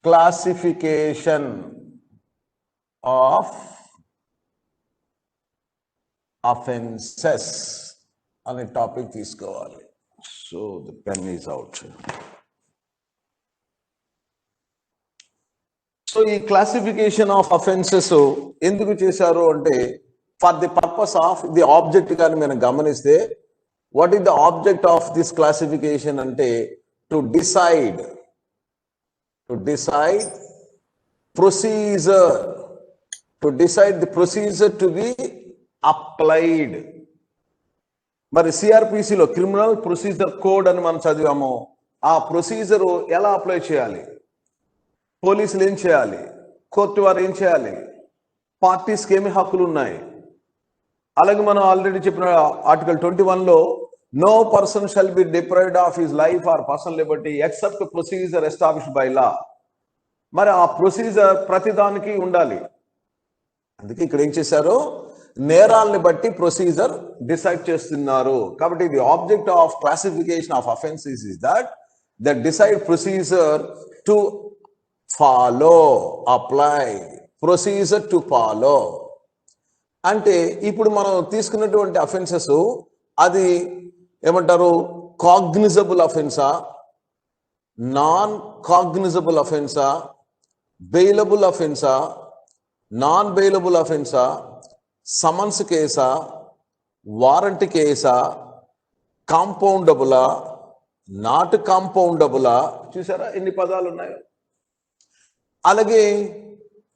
classification of offenses అనే topic తీసుకోవాలి. So the pen is out. So ఈ classification of offences ఎందుకు చేశారు అంటే for the purpose of the object కానీ మనం గమనిస్తే what is the object of this classification అంటే to decide procedure, to decide the procedure to be applied. మరి సిఆర్పిసిలో criminal procedure code అని మనం చదివాము. ఆ ప్రొసీజర్ ఎలా అప్లై చేయాలి, పోలీసులు ఏం చేయాలి, కోర్టు వారు ఏం చేయాలి, పార్టీస్కి ఏమి హక్కులు ఉన్నాయి. అలాగే మనం ఆల్రెడీ చెప్పిన ఆర్టికల్ 21లో no person shall be deprived of his life or personal liberty except procedure established by law. మరి ఆ ప్రొసీజర్ ప్రతిదానికి ఉండాలి. అందుకే ఇక్కడ ఏం చేశారు, నేరాల్ని బట్టి ప్రొసీజర్ డిసైడ్ చేస్తున్నారు. కాబట్టి the object of classification of offences is that the decide procedure to follow, apply procedure to follow. అంటే ఇప్పుడు మనం తీసుకున్నటువంటి అఫెన్సెస్ అది ఏమంటారు, కాగ్నిజబుల్ అఫెన్సా, నాన్ కాగ్నిజబుల్ అఫెన్సా, బెయిలబుల్ అఫెన్సా, నాన్ బెయిలబుల్ అఫెన్సా, సమన్స్ కేసా, వారంటీ కేసా, కాంపౌండబులా, నాట్ కాంపౌండబులా. చూసారా ఎన్ని పదాలు ఉన్నాయో. అలాగే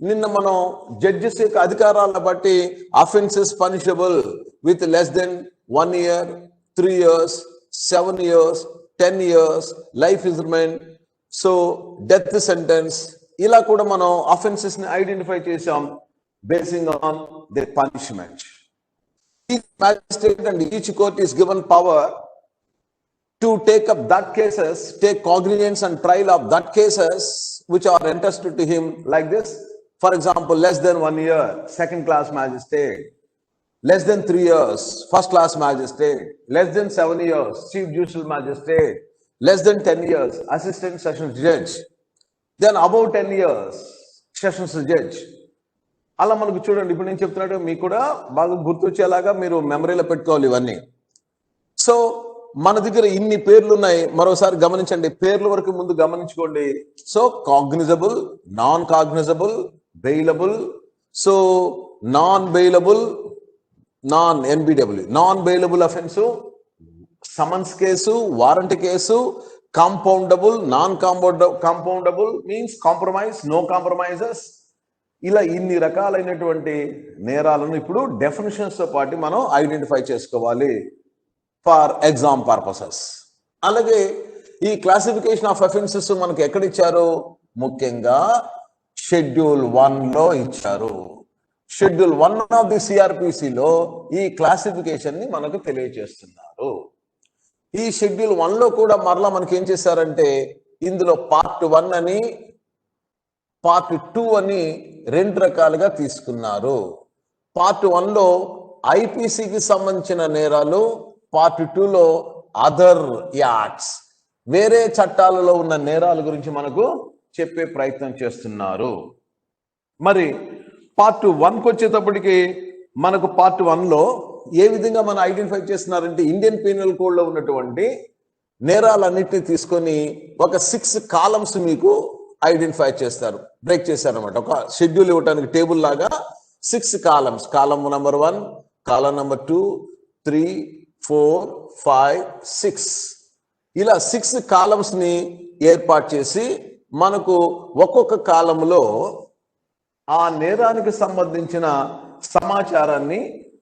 నిన్న మనం జడ్జెస్ యొక్క అధికారాలను బట్టి offences punishable with less than 1 year, 3 years, 7 years, 10 years, life imprisonment, so death sentence. ఇలా కూడా మనం అఫెన్సెస్ ని ఐడెంటిఫై చేసాం basing on the punishment. Each magistrate and each court is given power to take up that cases, take cognizance and trial of that cases which are entrusted to him like this. For example, less than 1 year, second class magistrate. Less than 3 years, first class magistrate. Less than 7 years, chief judicial magistrate. Less than 10 years, assistant sessions judge. Then above 10 years, sessions judge. అలా మనకు చూడండి, ఇప్పుడు నేను చెప్తున్నాడు మీకు కూడా బాగా గుర్తొచ్చేలాగా మీరు మెమరీలో పెట్టుకోవాలి ఇవన్నీ. సో మన దగ్గర ఇన్ని పేర్లు ఉన్నాయి. మరోసారి గమనించండి, పేర్ల వరకు ముందు గమనించుకోండి. So cognizable, non cognizable, bailable, so non bailable, non NBW, non bailable offence, summons case, warrant case, compoundable, non compoundable means compromise, no compromises. ఇలా ఇన్ని రకాలైనటువంటి నేరాలను ఇప్పుడు డెఫినిషన్స్ తో పాటు మనం ఐడెంటిఫై చేసుకోవాలి ఫర్ ఎగ్జామ్ పర్పసెస్. అలాగే ఈ క్లాసిఫికేషన్ ఆఫ్ అఫెన్సెస్ మనకి ఎక్కడ ఇచ్చారు, ముఖ్యంగా షెడ్యూల్ 1లో ఇచ్చారు. షెడ్యూల్ 1 ఆఫ్ ది సిఆర్పిసిలో ఈ క్లాసిఫికేషన్ ని మనకు తెలియజేస్తున్నారు. ఈ షెడ్యూల్ 1లో కూడా మరలా మనకి ఏం చేశారంటే ఇందులో పార్ట్ 1 అని పార్ట్ 2 అని 2 రకాలుగా తీసుకున్నారు. పార్ట్ 1లో ఐపీసీకి సంబంధించిన నేరాలు, పార్ట్ 2లో అదర్ యాక్ట్స్, వేరే చట్టాలలో ఉన్న నేరాల గురించి మనకు చెప్పే ప్రయత్నం చేస్తున్నారు. మరి పార్ట్ 1కి వచ్చేటప్పటికి మనకు పార్ట్ 1లో ఏ విధంగా మనం ఐడెంటిఫై చేస్తున్నారంటే ఇండియన్ పీనల్ కోడ్లో ఉన్నటువంటి నేరాలన్నింటినీ తీసుకొని ఒక 6 కాలమ్స్ మీకు ఐడెంటిఫై చేస్తారు, బ్రేక్ చేశారు అనమాట. ఒక షెడ్యూల్ ఇవ్వడానికి టేబుల్ లాగా 6 కాలమ్స్. కాలం నెంబర్ 1, కాలం నెంబర్ 2, 3, 4, 5, 6 ఇలా 6 కాలమ్స్ ని ఏర్పాటు చేసి మనకు ఒక్కొక్క కాలంలో ఆ నేరానికి సంబంధించిన సమాచారాన్ని,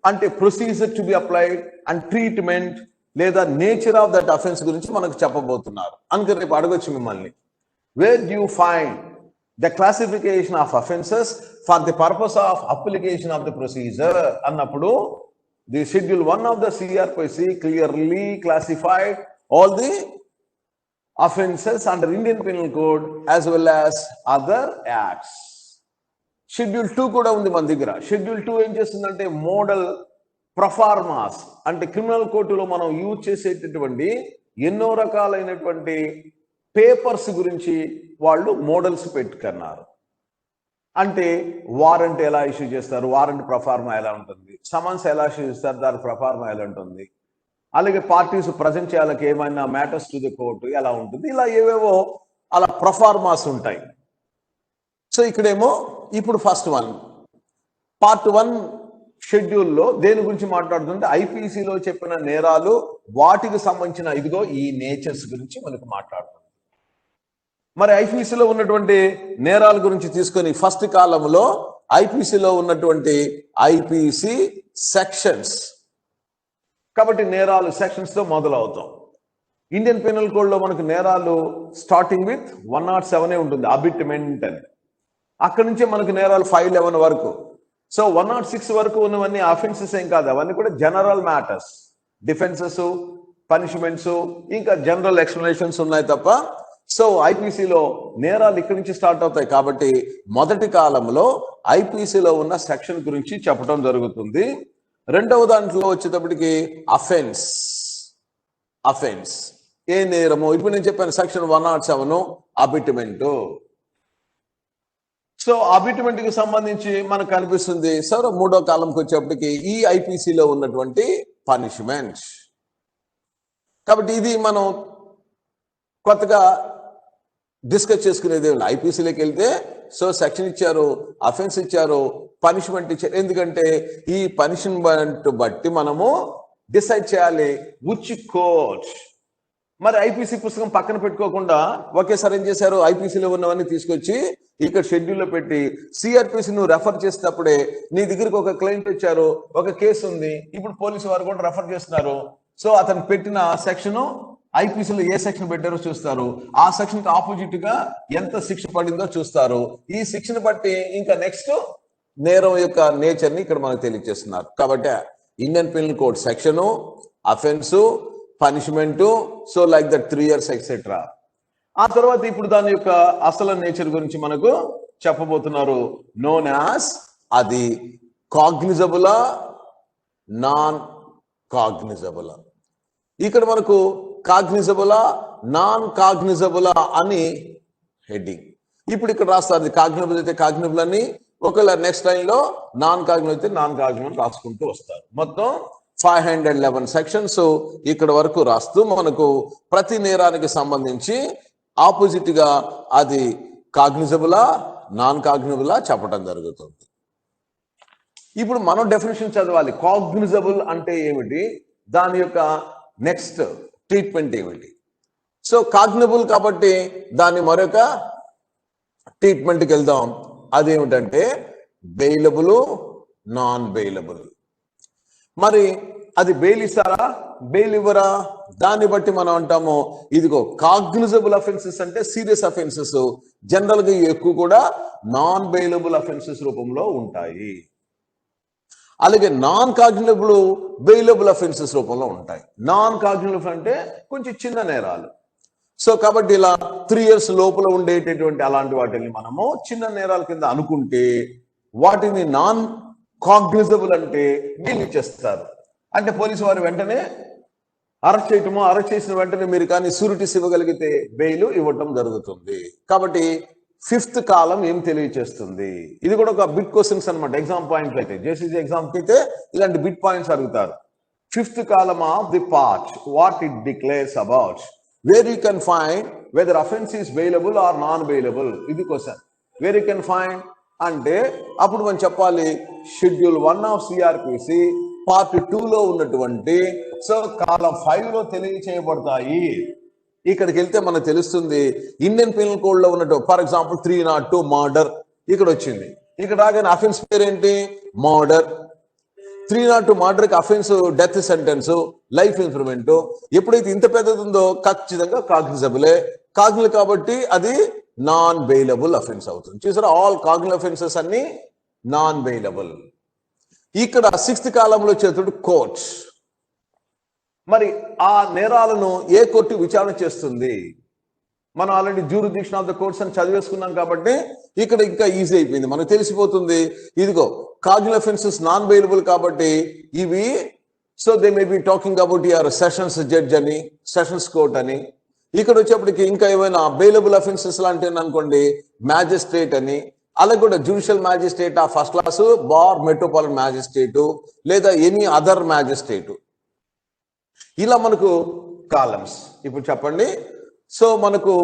అంటే procedure to be applied and treatment లేదా నేచర్ ఆఫ్ దట్ అఫెన్స్ గురించి మనకు చెప్పబోతున్నారు. అందుకని రేపు అడగొచ్చు మిమ్మల్ని, where do you find the classification of offenses for the purpose of application of the procedure అన్నప్పుడు the schedule 1 of the CRPC clearly classified all the offenses under Indian Penal Code as well as other acts. Schedule 2 కూడా ఉంది మన దగ్గర. Schedule 2 ఏం చేస్తుందంటే model proformas, అంటే criminal కోర్టులో మనం యూజ్ చేసేటటువంటి ఎన్నో రకాలైనటువంటి పేపర్స్ గురించి వాళ్ళు మోడల్స్ పెట్టుకున్నారు. అంటే వారెంట్ ఎలా ఇష్యూ చేస్తారు, వారెంట్ ప్రొఫార్మా ఎలా ఉంటుంది, సమన్స్ ఎలా ఇష్యూ చేస్తారు, దాని ప్రొఫార్మా ఎలా ఉంటుంది, అలాగే పార్టీస్ ప్రజెంట్ చేయాలకి ఏమైనా మ్యాటర్స్ టు ది కోర్టు ఎలా ఉంటుంది, ఇలా ఏవేవో అలా ప్రొఫార్మాస్ ఉంటాయి. సో ఇక్కడేమో ఇప్పుడు ఫస్ట్ వన్ పార్ట్ 1 షెడ్యూల్లో దేని గురించి మాట్లాడుతుంటే ఐపీసీలో చెప్పిన నేరాలు వాటికి సంబంధించిన ఇదిగో ఈ నేచర్స్ గురించి మనకు మాట్లాడుతుంది. మరి ఐపీసీలో ఉన్నటువంటి నేరాల గురించి తీసుకొని ఫస్ట్ కాలంలో ఐపీసీలో ఉన్నటువంటి ఐపీసీ సెక్షన్స్, కాబట్టి నేరాలు సెక్షన్స్ తో మొదలవుతాం. ఇండియన్ పెనల్ కోడ్ లో మనకు నేరాలు స్టార్టింగ్ విత్ 107 ఉంటుంది, అబిట్మెంట్ అని. అక్కడి నుంచే మనకు నేరాలు 511 వరకు. సో 106 వరకు ఉన్నవన్నీ అఫెన్సెస్ ఏం కాదు, అవన్నీ కూడా జనరల్ మ్యాటర్స్, డిఫెన్సెస్, పనిష్మెంట్స్, ఇంకా జనరల్ ఎక్స్ప్లెనేషన్స్ ఉన్నాయి తప్ప. సో ఐపీసీలో నేరాలు ఇక్కడి నుంచి స్టార్ట్ అవుతాయి. కాబట్టి మొదటి కాలంలో ఐపీసీలో ఉన్న సెక్షన్ గురించి చెప్పడం జరుగుతుంది. రెండవ దాంట్లో వచ్చేటప్పటికి అఫెన్స్ ఏ నేరము, ఇప్పుడు నేను చెప్పాను సెక్షన్ 107 అబిట్మెంట్. సో అబిట్మెంట్ కి సంబంధించి మనకు కనిపిస్తుంది సార్ మూడో కాలంకి వచ్చేప్పటికి ఈ ఐపీసీలో ఉన్నటువంటి పనిష్మెంట్. కాబట్టి ఇది మనం కొత్తగా డిస్కస్ చేసుకునేది. ఐపీసీలోకి వెళ్తే సో సెక్షన్ ఇచ్చారు, అఫెన్స్ ఇచ్చారు, పనిష్మెంట్ ఇచ్చారు. ఎందుకంటే ఈ పనిష్మెంట్ బట్టి మనము డిసైడ్ చేయాలి విచ్ కోర్ట్. మరి ఐపీసీ పుస్తకం పక్కన పెట్టుకోకుండా ఒకేసారి ఏం చేశారు, ఐపీసీలో ఉన్నవన్నీ తీసుకొచ్చి ఇక్కడ షెడ్యూల్లో పెట్టి సిఆర్పిసి నువ్వు రెఫర్ చేసినప్పుడే నీ దగ్గరికి ఒక క్లయింట్ వచ్చారు, ఒక కేసు ఉంది, ఇప్పుడు పోలీసు వారు కూడా రెఫర్ చేస్తున్నారు. సో అతను పెట్టిన సెక్షన్ ఐపీసీలో ఏ సెక్షన్ పెట్టారో చూస్తారు, ఆ సెక్షన్ కి ఆపోజిట్ గా ఎంత శిక్ష పడిందో చూస్తారు. ఈ శిక్షను బట్టి ఇంకా నెక్స్ట్ నేరం యొక్క నేచర్ ని ఇక్కడ మనకు తెలియజేస్తున్నారు. కాబట్టి Indian penal code section, offence, punishment, so like that 3 years etcetera. ఆ తర్వాత ఇప్పుడు దాని యొక్క అసలు నేచర్ గురించి మనకు చెప్పబోతున్నారు. నోన్ యాజ్ అది కాగ్నిజబులా, నాన్ కాగ్నిజబులా. ఇక్కడ మనకు కాగ్నిజబులా, నాన్ కాగ్నిజబులా అని హెడ్డింగ్. ఇప్పుడు ఇక్కడ రాస్తారు కాగ్నిజబుల్ అయితే కాగ్నిజబుల్ అని, ఒకవేళ నెక్స్ట్ లైన్ లో నాన్ కాగ్నిజబుల్ అయితే నాన్ కాగ్నిజబుల్ రాసుకుంటూ వస్తారు. మొత్తం 511 సెక్షన్స్ ఇక్కడ వరకు రాస్తూ మనకు ప్రతి నేరానికి సంబంధించి ఆపోజిట్ గా అది కాగ్నిజబులా, నాన్ కాగ్నిజబులా చెప్పడం జరుగుతుంది. ఇప్పుడు మనం డెఫినేషన్ చదవాలి. కాగ్నిజబుల్ అంటే ఏమిటి, దాని యొక్క నెక్స్ట్ ట్రీట్మెంట్ ఏమిటి. సో కాగ్నిబుల్ కాబట్టి దాన్ని మరొక ట్రీట్మెంట్కి వెళ్దాం. అదేమిటంటే బెయిలబుల్, నాన్ బెయిలబుల్. మరి అది బెయిల్ ఇస్తారా, బెయిల్ ఇవ్వరా, దాన్ని బట్టి మనం అంటాము ఇదిగో కాగ్నిజబుల్ అఫెన్సెస్ అంటే సీరియస్ అఫెన్సెస్ జనరల్ గా ఎక్కువ కూడా నాన్ బెయిలబుల్ అఫెన్సెస్ రూపంలో ఉంటాయి. అలాగే నాన్ కాగ్నిజబుల్ బెయిలబుల్ అఫెన్సెస్ రూపంలో ఉంటాయి. నాన్ కాగ్నిజబుల్ అంటే కొంచెం చిన్న నేరాలు. సో కాబట్టి ఇలా 3 years లోపల ఉండేటటువంటి అలాంటి వాటిని మనము చిన్న నేరాల కింద అనుకుంటే వాటిని నాన్ కాగ్నిజబుల్ అంటే బెయిల్ ఇచ్చేస్తారు. అంటే పోలీసు వారు వెంటనే అరెస్ట్ చేయటము, అరెస్ట్ చేసిన వెంటనే మీరు కానీ షూరిటీస్ ఇవ్వగలిగితే బెయిల్ ఇవ్వటం జరుగుతుంది. కాబట్టి 5th కాలం ఏం తెలియచేస్తుంది, ఇది కూడా ఒక బిట్ క్వశ్చన్స్ అనమాట. ఎగ్జామ్ పాయింట్లు అయితే జేసీసీ ఎగ్జామ్ అయితే ఇలాంటి బిట్ పాయింట్స్ అడుగుతారు. 5th కాలం of the part, what it declares about, where you can find whether offence is bailable or non bailable. ఇది question. Where you can find అంటే అప్పుడు మనం చెప్పాలి షెడ్యూల్ 1 ఆఫ్ సిఆర్పిసి పార్ట్ 2లో ఉన్నటువంటి సో కాలం 5లో తెలియచేయబడతాయి. ఇక్కడికి వెళ్తే మనకు తెలుస్తుంది ఇండియన్ పెనల్ కోడ్ లో ఉన్నట్టు ఫర్ ఎగ్జాంపుల్ 302 మర్డర్ ఇక్కడ వచ్చింది. ఇక్కడ రాగానే అఫెన్స్ పేరేంటి, మర్డర్. 302 మర్డర్కి offence death sentence, life imprisonment. ఎప్పుడైతే ఇంత పెద్దది ఉందో ఖచ్చితంగా కాగ్నిజబులే. కాగ్నిజబుల్ కాబట్టి అది నాన్ బెయిలబుల్ అఫెన్స్ అవుతుంది. చూసారా, ఆల్ కాగ్నిజబుల్ అఫెన్సెస్ అన్ని నాన్ బెయిలబుల్. ఇక్కడ 6th కాలంలో వచ్చేటప్పుడు కోర్ట్. మరి ఆ నేరాలను ఏ కోర్టు విచారణ చేస్తుంది, మనం already jurisdiction of the courts అని చదివేసుకున్నాం కాబట్టి ఇక్కడ ఇంకా ఈజీ అయిపోయింది, మనకు తెలిసిపోతుంది. ఇదిగో కాగ్నిజబుల్ అఫెన్సెస్ నాన్ బెయిలబుల్ కాబట్టి ఇవి so they may be talking about your sessions judge అని, సెషన్స్ కోర్ట్ అని, ఇక్కడ వచ్చేప్పటికి ఇంకా ఏమైనా బెయిలబుల్ అఫెన్సెస్ లాంటివి అనుకోండి, మ్యాజిస్ట్రేట్ అని, అలాగే కూడా జ్యుడిషియల్ మ్యాజిస్ట్రేట్ ఆ first class bar metropolitan magistrate లేదా ఎనీ అదర్ మ్యాజిస్ట్రేటు, ఇలా మనకు కాలమ్స్. ఇప్పుడు చెప్పండి, సో మనకు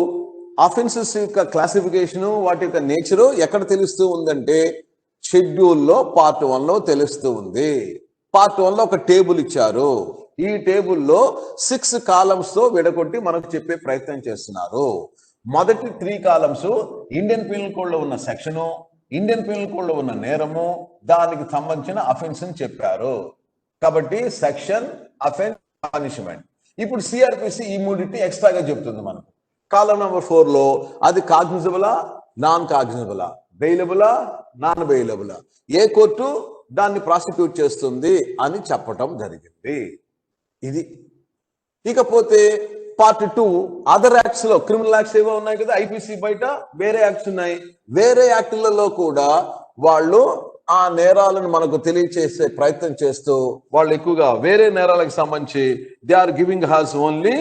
అఫెన్సెస్ యొక్క క్లాసిఫికేషను వాటి యొక్క నేచరు ఎక్కడ తెలుస్తూ ఉందంటే షెడ్యూల్లో పార్ట్ 1లో తెలుస్తూ ఉంది. పార్ట్ 1లో ఒక టేబుల్ ఇచ్చారు. ఈ టేబుల్లో 6 కాలమ్స్ తో విడగొట్టి మనకు చెప్పే ప్రయత్నం చేస్తున్నారు. మొదటి 3 కాలమ్స్ ఇండియన్ పీనల్ కోడ్ లో ఉన్న సెక్షను, ఇండియన్ పీనల్ కోడ్ లో ఉన్న నేరము, దానికి సంబంధించిన అఫెన్స్ అని చెప్పారు. కాబట్టి సెక్షన్, అఫెన్స్, పనిష్మెంట్. ఇప్పుడు సిఆర్పిసి ఈ మూడింటిని ఎక్స్ట్రాగా చెప్తుంది మనకు. కాలం నెంబర్ 4లో అది కాగ్నిజబులా, నాన్ కాగ్నిజబులా, బెయిలబులా, నాన్ బెయిలబులా, ఏ కోర్టు దాన్ని ప్రాసిక్యూట్ చేస్తుంది అని చెప్పటం జరిగింది. ఇది. ఇకపోతే పార్ట్ 2 అదర్ యాక్ట్స్ లో క్రిమినల్ యాక్ట్స్ ఏవో ఉన్నాయి కదా, ఐపీసీ బయట వేరే యాక్ట్స్ ఉన్నాయి. వేరే యాక్ట్లలో కూడా వాళ్ళు ఆ నేరాలను మనకు తెలియచేసే ప్రయత్నం చేస్తూ వాళ్ళు ఎక్కువగా వేరే నేరాలకు సంబంధించి they are giving us only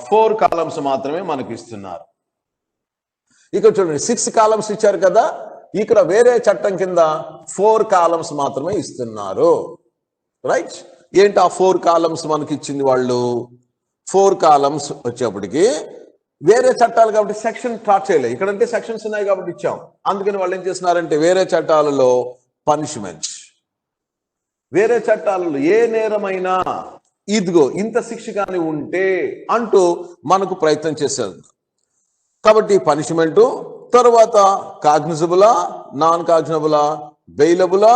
4 columns మాత్రమే మనకు ఇస్తున్నారు. ఇక్కడ చూడండి 6 కాలమ్స్ ఇచ్చారు కదా, ఇక్కడ వేరే చట్టం కింద 4 కాలమ్స్ మాత్రమే ఇస్తున్నారు. రైట్? ఏంటి ఆ 4 కాలమ్స్ మనకి ఇచ్చింది వాళ్ళు? 4 కాలమ్స్ వచ్చేప్పటికి వేరే చట్టాలు కాబట్టి సెక్షన్ స్టార్ట్ చేయలేదు. ఇక్కడంటే సెక్షన్స్ ఉన్నాయి కాబట్టి ఇచ్చాం. అందుకని వాళ్ళు ఏం చేస్తున్నారంటే వేరే చట్టాలలో పనిష్మెంట్, వేరే చట్టాలలో ఏ నేరమైనా ఇదిగో ఇంత శిక్ష కానీ ఉంటే అంటూ మనకు ప్రయత్నం చేశారు. కాబట్టి పనిష్మెంట్, తర్వాత కాగ్నిజబులా, నాన్ కాగ్నిజబులా, బెయిలబులా,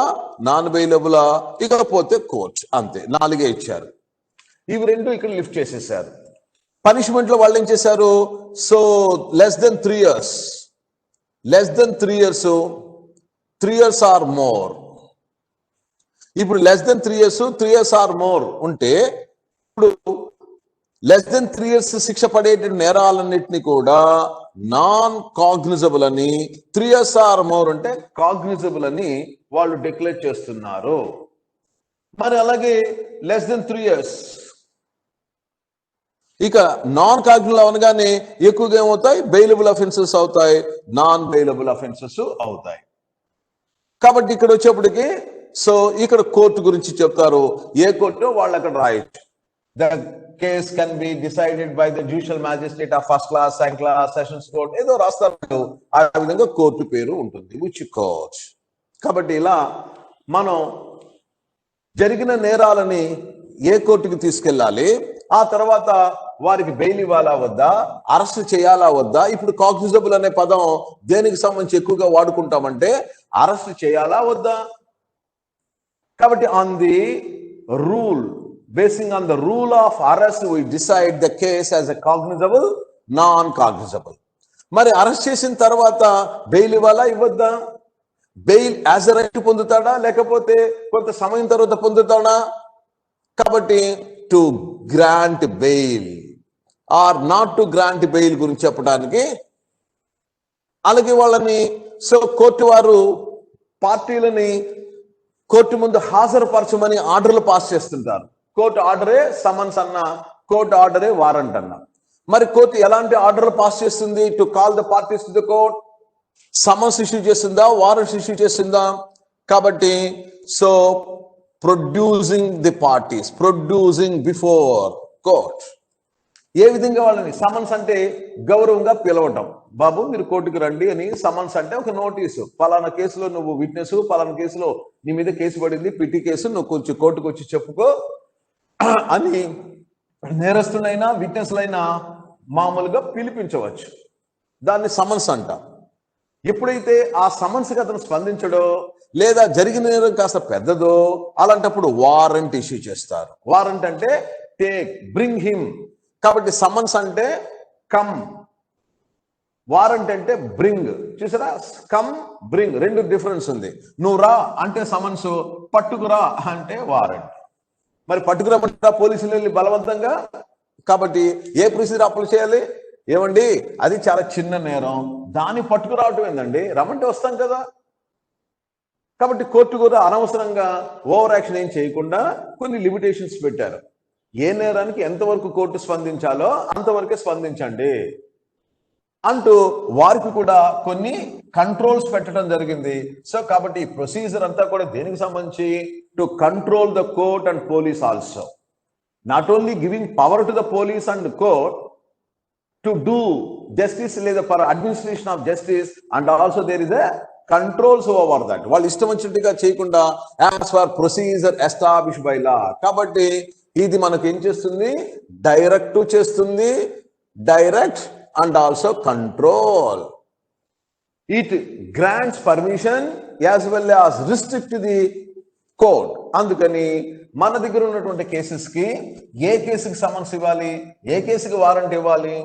నాన్ బెయిలబులా, ఇకపోతే కోర్ట్. అంతే, 4 ఇచ్చారు. ఇవి 2 ఇక్కడ లిఫ్ట్ చేసేసారు. పనిష్మెంట్ లో వాళ్ళు ఏం చేశారు? So less than 3 years, less than 3 years, 3 years or more. ఇప్పుడు less than 3 years, 3 years or more ఉంటే ఇప్పుడు లెస్ దెన్ 3 years శిక్ష పడే నేరాలన్నింటినీ కూడా నాన్ కాగ్నిజబుల్ అని, 3 years ఆర్ మోర్ అంటే కాగ్నిజబుల్ అని వాళ్ళు డిక్లేర్ చేస్తున్నారు. మరి అలాగే లెస్ దెన్ 3 years ఇక నాన్ కాగ్నిజబుల్ అనగానే ఎక్కువగా ఏమవుతాయి? బెయిలబుల్ అఫెన్సెస్ అవుతాయి, నాన్ బెయిలబుల్ అఫెన్సెస్ అవుతాయి. కాబట్టి ఇక్కడ వచ్చేప్పటికి సో ఇక్కడ కోర్టు గురించి చెప్తారు. ఏ కోర్టు వాళ్ళు అక్కడ రాయొచ్చు. The case can be decided by the judicial magistrate of first class, second class, sessions court, ఏదో రాస్తారు. ఆ విధంగా కోర్టు పేరు ఉంటుంది, విచ్ కోర్ట్. కాబట్టి ఇలా మనం జరిగిన నేరాలని ఏ కోర్టుకి తీసుకెళ్ళాలి, ఆ తర్వాత వారికి బెయిల్ ఇవ్వాలా వద్దా, అరెస్ట్ చేయాలా వద్దా. ఇప్పుడు కాగ్నిజబుల్ అనే పదం దేనికి సంబంధించి ఎక్కువగా వాడుకుంటామంటే అరెస్ట్ చేయాలా వద్దా. కాబట్టి on the rule, basing on the rule of arrest we decide the case as a cognizable, non cognizable. మరి అరెస్ట్ చేసిన తర్వాత బెయిల్ ఇవ్వాలా ఇవ్వద్దా? బెయిల్ యాజ్ ఎ రైట్ పొందుతాడా లేకపోతే కొంత సమయం తర్వాత పొందుతాడా? కాబట్టి to grant bail or not to grant bail గురించి చెప్పడానికి, అలాగే వాళ్ళని సో కోర్టు వారు పార్టీలని కోర్టు ముందు హాజరుపరచమని ఆర్డర్లు పాస్ చేస్తుంటారు. కోర్టు ఆర్డరే సమన్స్ అన్న, కోర్టు ఆర్డరే వారెంట్ అన్న. మరి కోర్టు ఎలాంటి ఆర్డర్లు పాస్ చేస్తుంది? To call the parties to the court. Summons issue చేస్తుందా, వారెంట్స్ ఇష్యూ చేస్తుందా? కాబట్టి so producing the parties, producing before court. ఏ విధంగా వాళ్ళని సమన్స్ అంటే గౌరవంగా పిలవటం. బాబు మీరు కోర్టుకు రండి అని సమన్స్ అంటే ఒక నోటీసు. పలానా కేసులో నువ్వు విట్నెస్, పలానా కేసులో నీ మీద కేసు పడింది, పిటి కేసు, నువ్వు కొంచెం కోర్టుకు వచ్చి చెప్పుకో అని నేరస్తులైనా విట్నెస్లైనా మామూలుగా పిలిపించవచ్చు. దాన్ని సమన్స్ అంట. ఎప్పుడైతే ఆ సమన్స్కి అతను స్పందించడో లేదా జరిగిన నేరం కాస్త పెద్దదో అలాంటప్పుడు వారెంట్ ఇష్యూ చేస్తారు. వారెంట్ అంటే టేక్, బ్రింగ్ హిమ్. కాబట్టి సమన్స్ అంటే కమ్, వారెంట్ అంటే బ్రింగ్. చూసారా, కమ్, బ్రింగ్, 2 డిఫరెన్స్ ఉంది. నువ్వు రా అంటే సమన్స్, పట్టుకురా అంటే వారెంట్. మరి పట్టుకురామంటారా పోలీసులు వెళ్ళి బలవంతంగా? కాబట్టి ఏ ప్రొసీజర్ అప్లై చేయాలి? ఏమండి అది చాలా చిన్న నేరం, దాన్ని పట్టుకురావటం ఏందండి, రమ్మంటే వస్తాం కదా. కాబట్టి కోర్టు కూడా అనవసరంగా ఓవర్ యాక్షన్ ఏం చేయకుండా కొన్ని లిమిటేషన్స్ పెట్టారు. ఏ నేరానికి ఎంతవరకు కోర్టు స్పందించాలో అంతవరకే స్పందించండి అంటూ వారికి కూడా కొన్ని కంట్రోల్స్ పెట్టడం జరిగింది. సో కాబట్టి ఈ ప్రొసీజర్ అంతా కూడా దేనికి సంబంధించి to control the court and police also, not only giving power to the police and court to do justice లేదా for administration of justice, and also there is a controls over that. వాళ్ళు ఇష్టం వచ్చినట్టుగా చేయకుండా as per procedure establish by law. కాబట్టి ఇది మనకు ఏం చేస్తుంది, డైరెక్ట్ చేస్తుంది, direct and also control. It grants permission as well as restrict the court. అందుకని మన దగ్గర ఉన్నటువంటి కేసెస్ కి ఏ కేసుకి సమన్స్ ఇవ్వాలి, ఏ కేసుకి వారెంట్ ఇవ్వాలి,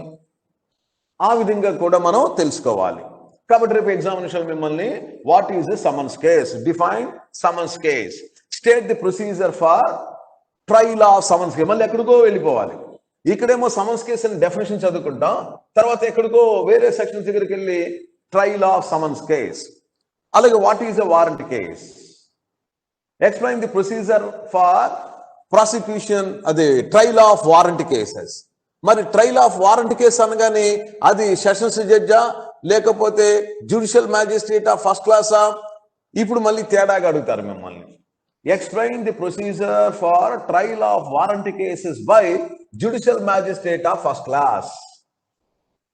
ఆ విధంగా కూడా మనం తెలుసుకోవాలి. కాబట్టి రేపు ఎగ్జామినేషన్ మిమ్మల్ని what is the summons case, define summons case, state the procedure for trial of summons case. మళ్ళీ ఎక్కడికో వెళ్ళిపోవాలి. ఇక్కడేమో సమన్స్ కేసు అని డెఫినేషన్ చదువుకుంటాం, తర్వాత ఎక్కడికో వేరే సెక్షన్స్ దగ్గరికి వెళ్ళి ట్రయల్ ఆఫ్ సమన్స్ కేస్. అలాగే what is a warrant case, explain the procedure for prosecution, అదే ట్రయల్ ఆఫ్ వారెంట్ కేసెస్. మరి ట్రయల్ ఆఫ్ వారెంట్ కేసు అనగానే అది సెషన్స్ జడ్జా లేకపోతే జ్యుడిషియల్ మ్యాజిస్ట్రేట్ ఆఫ్ ఫస్ట్ క్లాసా? ఇప్పుడు మళ్ళీ తేడాగా అడుగుతారు మిమ్మల్ని. Explain the procedure for trial of warrant cases by judicial magistrate of first class.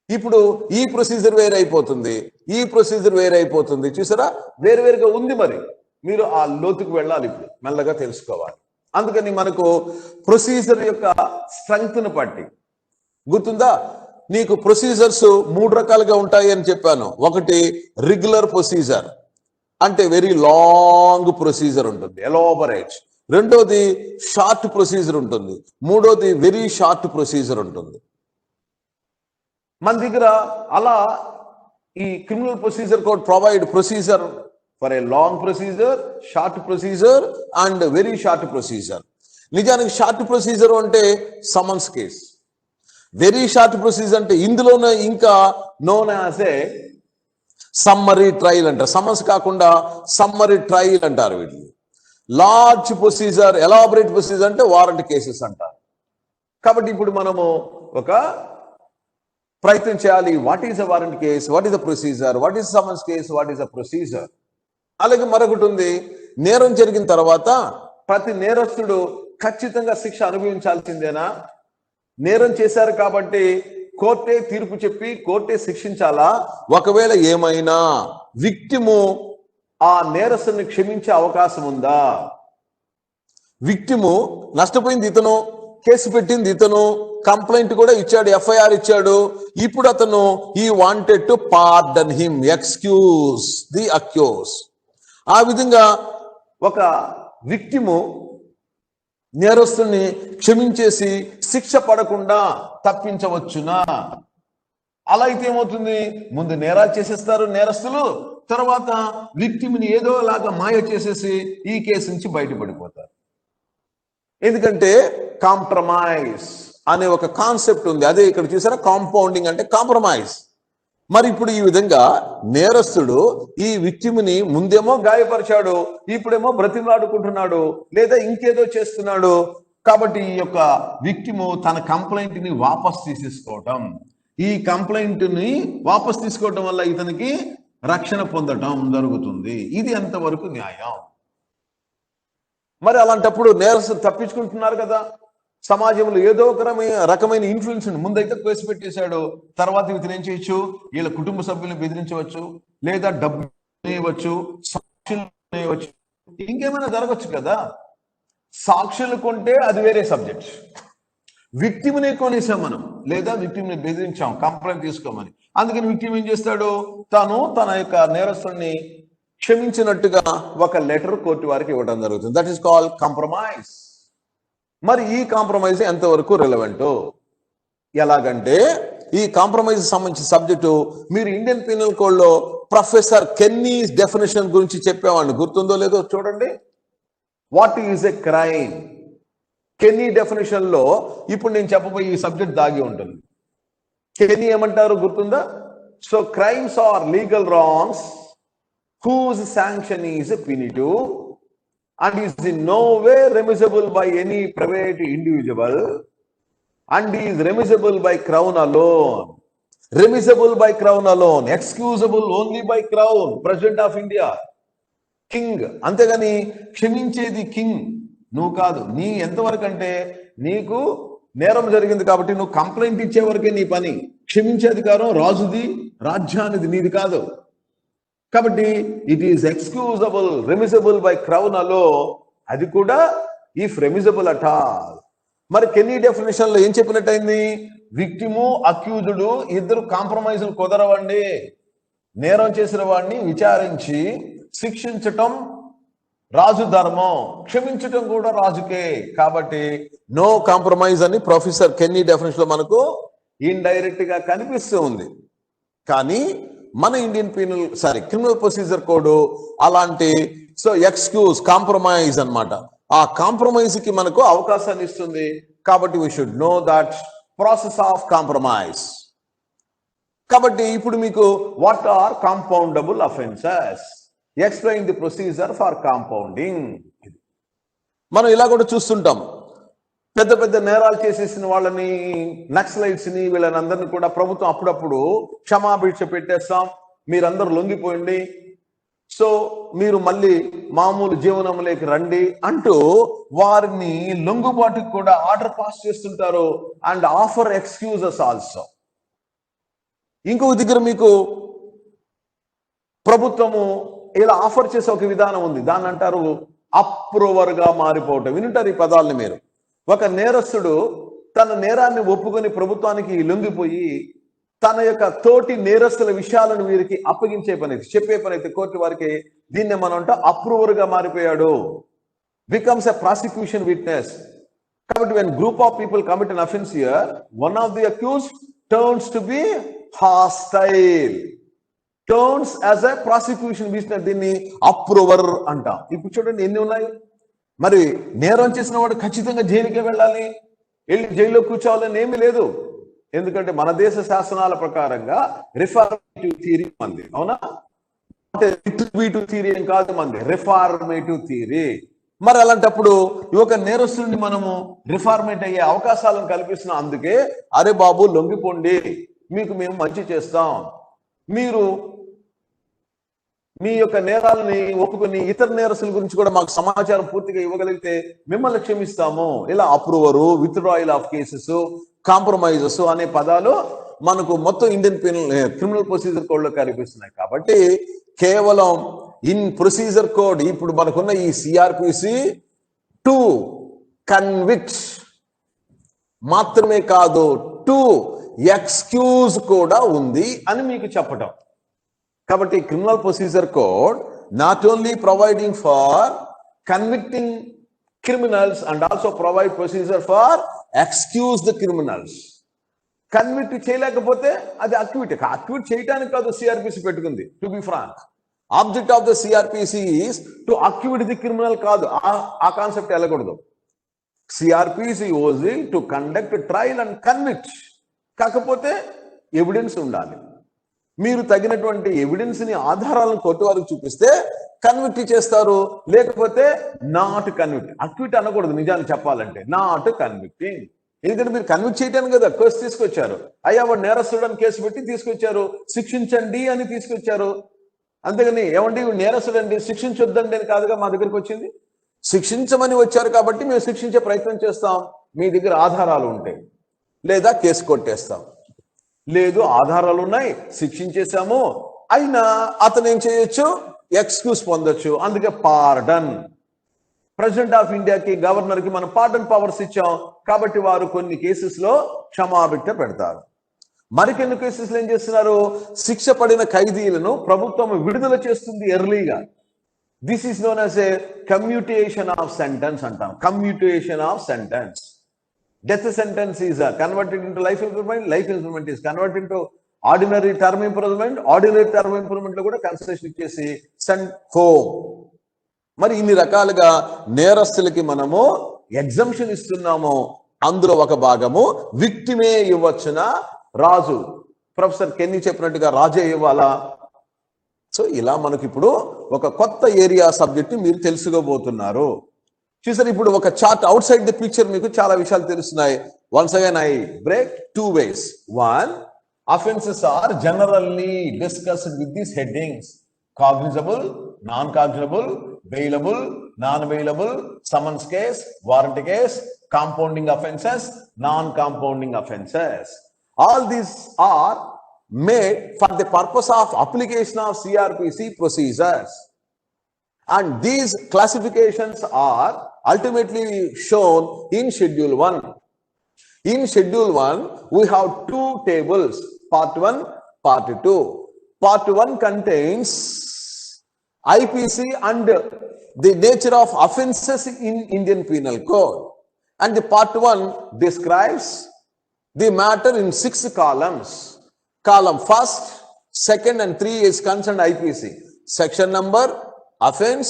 ఇప్పుడు ఈ ప్రొసీజర్ వేరే అయిపోతుంది, ఈ ప్రొసీజర్ వేరే అయిపోతుంది. చూసారా, వేరువేరుగా ఉంది. మరి మీరు ఆ లోతుకు వెళ్ళాలి, ఇప్పుడు మెల్లగా తెలుసుకోవాలి. అందుకని మనకు ప్రొసీజర్ యొక్క స్ట్రెంగ్త్ను బట్టి గుర్తుందా, నీకు ప్రొసీజర్స్ 3 రకాలుగా ఉంటాయి అని చెప్పాను. ఒకటి రెగ్యులర్ ప్రొసీజర్, అంటే వెరీ లాంగ్ ప్రొసీజర్ ఉంటుంది, ఎలాబరేట్. రెండోది షార్ట్ ప్రొసీజర్ ఉంటుంది. మూడోది వెరీ షార్ట్ ప్రొసీజర్ ఉంటుంది. మన దగ్గర అలా ఈ criminal procedure code provide procedure for a long procedure, short procedure and very short procedure. నిజానికి షార్ట్ ప్రొసీజర్ అంటే summons case, very short procedure అంటే ఇందులోనే ఇంకా నోన్ యాజ్ ఏ సమ్మరీ ట్రయల్ అంటారు. సమన్స్ కాకుండా సమ్మరీ ట్రయల్ అంటారు వీటిని. లార్జ్ ప్రొసీజర్, ఎలాబరేట్ ప్రొసీజర్ అంటే వారెంట్ కేసెస్ అంటారు. కాబట్టి ఇప్పుడు మనము ఒక ప్రయత్నం చేయాలి. What is a warrant case, what is the procedure, what is summons case, what is the procedure. అలాగే మరొకటి ఉంది, నేరం జరిగిన తర్వాత ప్రతి నేరస్తుడు ఖచ్చితంగా శిక్ష అనుభవించాల్సిందేనా? నేరం చేశారు కాబట్టి కోర్టే తీర్పు చెప్పి కోర్టే శిక్షించాలా? ఒకవేళ ఏమైనా విక్టిము ఆ నేరస్తుని క్షమించే అవకాశం ఉందా? విక్టిము నష్టపోయింది ఇతను, కేసు పెట్టింది ఇతను, కంప్లైంట్ కూడా ఇచ్చాడు, ఎఫ్ఐఆర్ ఇచ్చాడు. ఇప్పుడు అతను ఈ wanted to pardon him, excuse the accuse. ఆ విధంగా ఒక విక్టిము నేరస్తుని క్షమించేసి శిక్ష పడకుండా తప్పించవచ్చునా? అలా అయితే ఏమవుతుంది, ముందు నేరాలు చేసేస్తారు నేరస్తులు, తర్వాత విక్టిమ్ని ఏదోలాగా మాయ చేసేసి ఈ కేసు నుంచి బయటపడిపోతారు. ఎందుకంటే కాంప్రమైజ్ అనే ఒక కాన్సెప్ట్ ఉంది. అదే ఇక్కడ చూసారా, కాంపౌండింగ్ అంటే కాంప్రమైజ్. మరి ఇప్పుడు ఈ విధంగా నేరస్తుడు ఈ విక్టిమ్ని ముందేమో గాయపరిచాడు, ఇప్పుడేమో బ్రతిమలాడుకుంటున్నాడు, లేదా ఇంకేదో చేస్తున్నాడు. కాబట్టి ఈ యొక్క విక్టిము తన కంప్లైంట్ ని వాపస్ తీసేసుకోవటం, ఈ కంప్లైంట్ ని వాపస్ తీసుకోవటం వల్ల ఇతనికి రక్షణ పొందటం జరుగుతుంది. ఇది ఎంతవరకు న్యాయం? మరి అలాంటప్పుడు నేరస్తులు తప్పించుకుంటున్నారు కదా. సమాజంలో ఏదో ఒక రకమైన ఇన్ఫ్లుయెన్స్ ముందైతే కేసు పెట్టేశాడు, తర్వాత ఇతను ఏం చేయొచ్చు, వీళ్ళ కుటుంబ సభ్యులను బెదిరించవచ్చు, లేదా డబ్బు వేయవచ్చు, సాక్షులు వేయవచ్చు, ఇంకేమైనా జరగచ్చు కదా. సాక్షులు కొంటే అది వేరే సబ్జెక్ట్. విక్టిమ్ని కొనేసాం మనం, లేదా విక్టిమ్ని బెదిరించాం కంప్లైంట్ తీసుకోమని. అందుకని విక్టిమ్ ఏం చేస్తాడు, తాను తన యొక్క నేరస్తుడిని క్షమించినట్టుగా ఒక లెటర్ కోర్టు వారికి ఇవ్వడం జరుగుతుంది. That is called compromise. మరి ఈ కాంప్రమైజ్ ఎంతవరకు రిలవెంట్? ఎలాగంటే ఈ కాంప్రమైజ్ సంబంధించిన సబ్జెక్టు మీరు ఇండియన్ పీనల్ కోడ్ లో ప్రొఫెసర్ కెన్నీ డెఫినేషన్ గురించి చెప్పేవాడిని, గుర్తుందో లేదో చూడండి. What is a crime? Kenny definition లో ఇప్పుడు నేను చెప్పబోయే ఈ సబ్జెక్ట్ దాగి ఉంటుంది. కెన్నీ ఏమంటారు గుర్తుందా? So crimes are legal wrongs whose sanction is punitive and is in no way remissible by any private individual, and is remissible by crown alone. Remissible by crown alone, excusable only by crown, President of India, king. అంతేగాని క్షమించేది king నువ్వు కాదు. నీ ఎంతవరకు అంటే నీకు నేరం జరిగింది కాబట్టి నువ్వు కంప్లైంట్ ఇచ్చే వరకే నీ పని. క్షమించే అధికారం రాజుది, రాజ్యానిది, నీది కాదు. కాబట్టి it is excusable, remissible by crown అలో, అది కూడా ఇఫ్ రెమిసబుల్ అట్ ఆల్. మరి కెన్నీ డెఫినేషన్ లో ఏం చెప్పినట్టయింది? విక్టిము అక్యూజుడు ఇద్దరు కాంప్రమైజులు కుదరవండి. నేరం చేసిన వాడిని విచారించి శిక్షించటం రాజు ధర్మం, క్షమించటం కూడా రాజుకే. కాబట్టి నో కాంప్రమైజ్ అని ప్రొఫెసర్ కెన్నీ డెఫినేషన్ లో మనకు ఇండైరెక్ట్ గా కనిపిస్తూ ఉంది. కానీ మన ఇండియన్ క్రిమినల్ ప్రొసీజర్ కోడ్ అలాంటి ఎక్స్క్యూజ్, కాంప్రమైజ్ అన్నమాట. ఆ కాంప్రమైజ్ కి మనకు అవకాశాన్ని ఇస్తుంది. కాబట్టి we should know that process of compromise. కాబట్టి ఇప్పుడు మీకు what are compoundable offences, explain the procedure for compounding. మనం ఇలా కూడా చూస్తుంటాం, పెద్ద పెద్ద నేరాలు చేసేసిన వాళ్ళని, నక్సలైట్స్ ని, వీళ్ళని అందరినీ కూడా ప్రభుత్వం అప్పుడప్పుడు క్షమాభిక్ష పెట్టేస్తాం, మీరందరూ లొంగిపోయింది, సో మీరు మళ్ళీ మామూలు జీవనంలోకి రండి అంటూ వారిని లొంగుబాటుకు కూడా ఆర్డర్ పాస్ చేస్తుంటారు. And offer excuses also. ఇంకొక దగ్గర మీకు ప్రభుత్వము ఇలా ఆఫర్ చేసే ఒక విధానం ఉంది, దాన్ని అంటారు అప్రూవర్ గా మారిపోవటం. వినుంటారు ఈ పదాలని మీరు. ఒక నేరస్తుడు తన నేరాన్ని ఒప్పుకొని ప్రభుత్వానికి లొంగిపోయి తన యొక్క తోటి నేరస్తుల విషయాలను వీరికి అప్పగించే పని అయితే, చెప్పే పని అయితే కోర్టు వారికి, దీన్నే మనం అంటే అప్రూవర్ గా మారిపోయాడు, బికమ్స్ ఎ ప్రాసిక్యూషన్ విట్నెస్. కాబట్టి when group of people commit an offense here, one of the accused turns to be hostile, turns as a prosecution witness. దీన్ని అప్రూవర్ అంటాం. ఇప్పుడు చూడండి ఎన్ని ఉన్నాయి. మరి నేరం చేసిన వాడు ఖచ్చితంగా జైలుకే వెళ్ళాలి, వెళ్ళి జైల్లో కూర్చోవాలని ఏమీ లేదు. ఎందుకంటే మన దేశ శాసనాల ప్రకారంగా రిఫార్మేటివ్ థియరీ మంది, అవునా? అంటే రిట్రిబ్యూటివ్ థియరీ ఏం కాదు మంది, రిఫార్మేటివ్ థియరీ. మరి అలాంటప్పుడు ఒక నేరస్తుడిని మనము రిఫార్మేట్ అయ్యే అవకాశాలను కల్పిస్తున్నాం. అందుకే అరే బాబు లొంగిపోండి, మీకు మేము మంచి చేస్తాం, మీరు మీ యొక్క నేరాలని ఒప్పుకొని ఇతర నేరస్తుల గురించి కూడా మాకు సమాచారం పూర్తిగా ఇవ్వగలిగితే మిమ్మల్ని క్షమిస్తాము. ఇలా అప్రూవరు, విత్డ్రాయల్ ఆఫ్ కేసెస్, కాంప్రమైజెస్ అనే పదాలు మనకు మొత్తం ఇండియన్ క్రిమినల్ ప్రొసీజర్ కోడ్ లో కనిపిస్తున్నాయి. కాబట్టి కేవలం ఇన్ ప్రొసీజర్ కోడ్ ఇప్పుడు మనకున్న ఈ సిఆర్పిసి టు కన్విక్ట్ మాత్రమే కాదు, టు ఎక్స్క్యూజ్ కూడా ఉంది అని మీకు చెప్పటం. కాబట్టి criminal procedure code not only providing for convicting criminals and also provide procedure for excuse the criminals. Convict చేయలేకపోతే అది అక్విట్ చేయడానికి కాదు సిఆర్పిసి పెట్టుకుంది. To be frank, object of the CrPC is to acquit the criminal కాదు. ఆ concept వెళ్ళకూడదు. CrPC only to conduct trial and convict. కాకపోతే evidence ఉండాలి. మీరు తగినటువంటి ఎవిడెన్స్ ని, ఆధారాలను కోర్టు వారికి చూపిస్తే కన్విక్ట్ చేస్తారు, లేకపోతే నాట్ కన్విక్ట్. అక్విట్ అనకూడదు నిజాన్ని చెప్పాలంటే, నాట్ కన్విక్టింగ్. ఎందుకంటే మీరు కన్విక్ట్ చేయటానికి కదా కేసు తీసుకొచ్చారు. అయ్యా వాడు నేరస్తుడని కేసు పెట్టి తీసుకొచ్చారు, శిక్షించండి అని తీసుకొచ్చారు. అంతేగాని ఏమండి నేరస్తుడండి శిక్షించొద్దండి అని కాదుగా మా దగ్గరికి వచ్చింది. శిక్షించమని వచ్చారు కాబట్టి మేము శిక్షించే ప్రయత్నం చేస్తాం. మీ దగ్గర ఆధారాలు ఉంటాయి, లేదా కేసు కొట్టేస్తాం. లేదు ఆధారాలు ఉన్నాయి, శిక్షించేశాము, అయినా అతను ఏం చేయొచ్చు, ఎక్స్క్యూజ్ పొందొచ్చు. అందుకే పార్డన్. ప్రెసిడెంట్ ఆఫ్ ఇండియాకి, గవర్నర్ కి మనం పార్డన్ పవర్స్ ఇచ్చాం. కాబట్టి వారు కొన్ని కేసెస్ లో క్షమాభిక్ష పెడతారు. మరికొన్ని కేసెస్ లో ఏం చేస్తున్నారు, శిక్ష పడిన ఖైదీలను ప్రభుత్వం విడుదల చేస్తుంది ఎర్లీగా. This is known as a commutation of sentence అంటాం. Commutation of sentence. Death sentence is converted into life imprisonment. Life imprisonment is converted into ordinary term imprisonment. Ordinary term imprisonment లో కూడా కన్సెషన్ ఇచ్చేసి సెండ్ హోమ్. మరి ఇన్ని రకాలుగా నేరస్తులకి మనము exemption ఇస్తున్నాము. అందులో ఒక భాగము విక్టిమే ఇవ్వచ్చున, రాజు ప్రొఫెసర్ కెన్నీ చెప్పినట్టుగా రాజే ఇవ్వాలా. సో ఇలా మనకి ఇప్పుడు ఒక కొత్త ఏరియా సబ్జెక్ట్ మీరు తెలుసుకోబోతున్నారు. చూసారు, ఇప్పుడు ఒక chart out side the picture మీకు చాలా విషయాలు తెలుస్తున్నాయి. Once again I break 2 ways. 1, offenses are generally discussed with these headings: cognizable, non-cognizable, bailable, non-bailable, summons case, warrant case, compounding offenses, non-compounding offenses. All these are made for the purpose of application of CRPC procedures. And these classifications are ultimately shown in Schedule 1. In Schedule 1, we have 2 tables, Part 1, Part 2. Part 1 contains IPC and the nature of offences in Indian Penal Code. And the Part 1 describes the matter in 6 columns. Column 1st, 2nd and 3 is concerned IPC. Section number, offense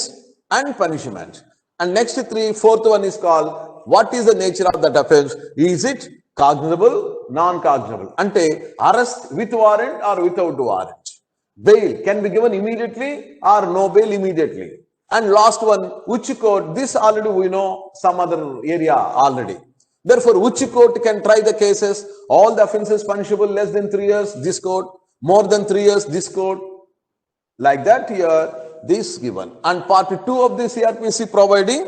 and punishment. And next 3, 4th one is called what is the nature of that offense? Is it cognizable, non-cognizable? Ante arrest with warrant or without warrant. Bail can be given immediately or no bail immediately. And last one, which court? This already we know, some other area already. Therefore, which court can try the cases? All the offenses punishable less than 3 years, this court. More than 3 years, this court. Like that here, this given. And Part 2 of the CRPC providing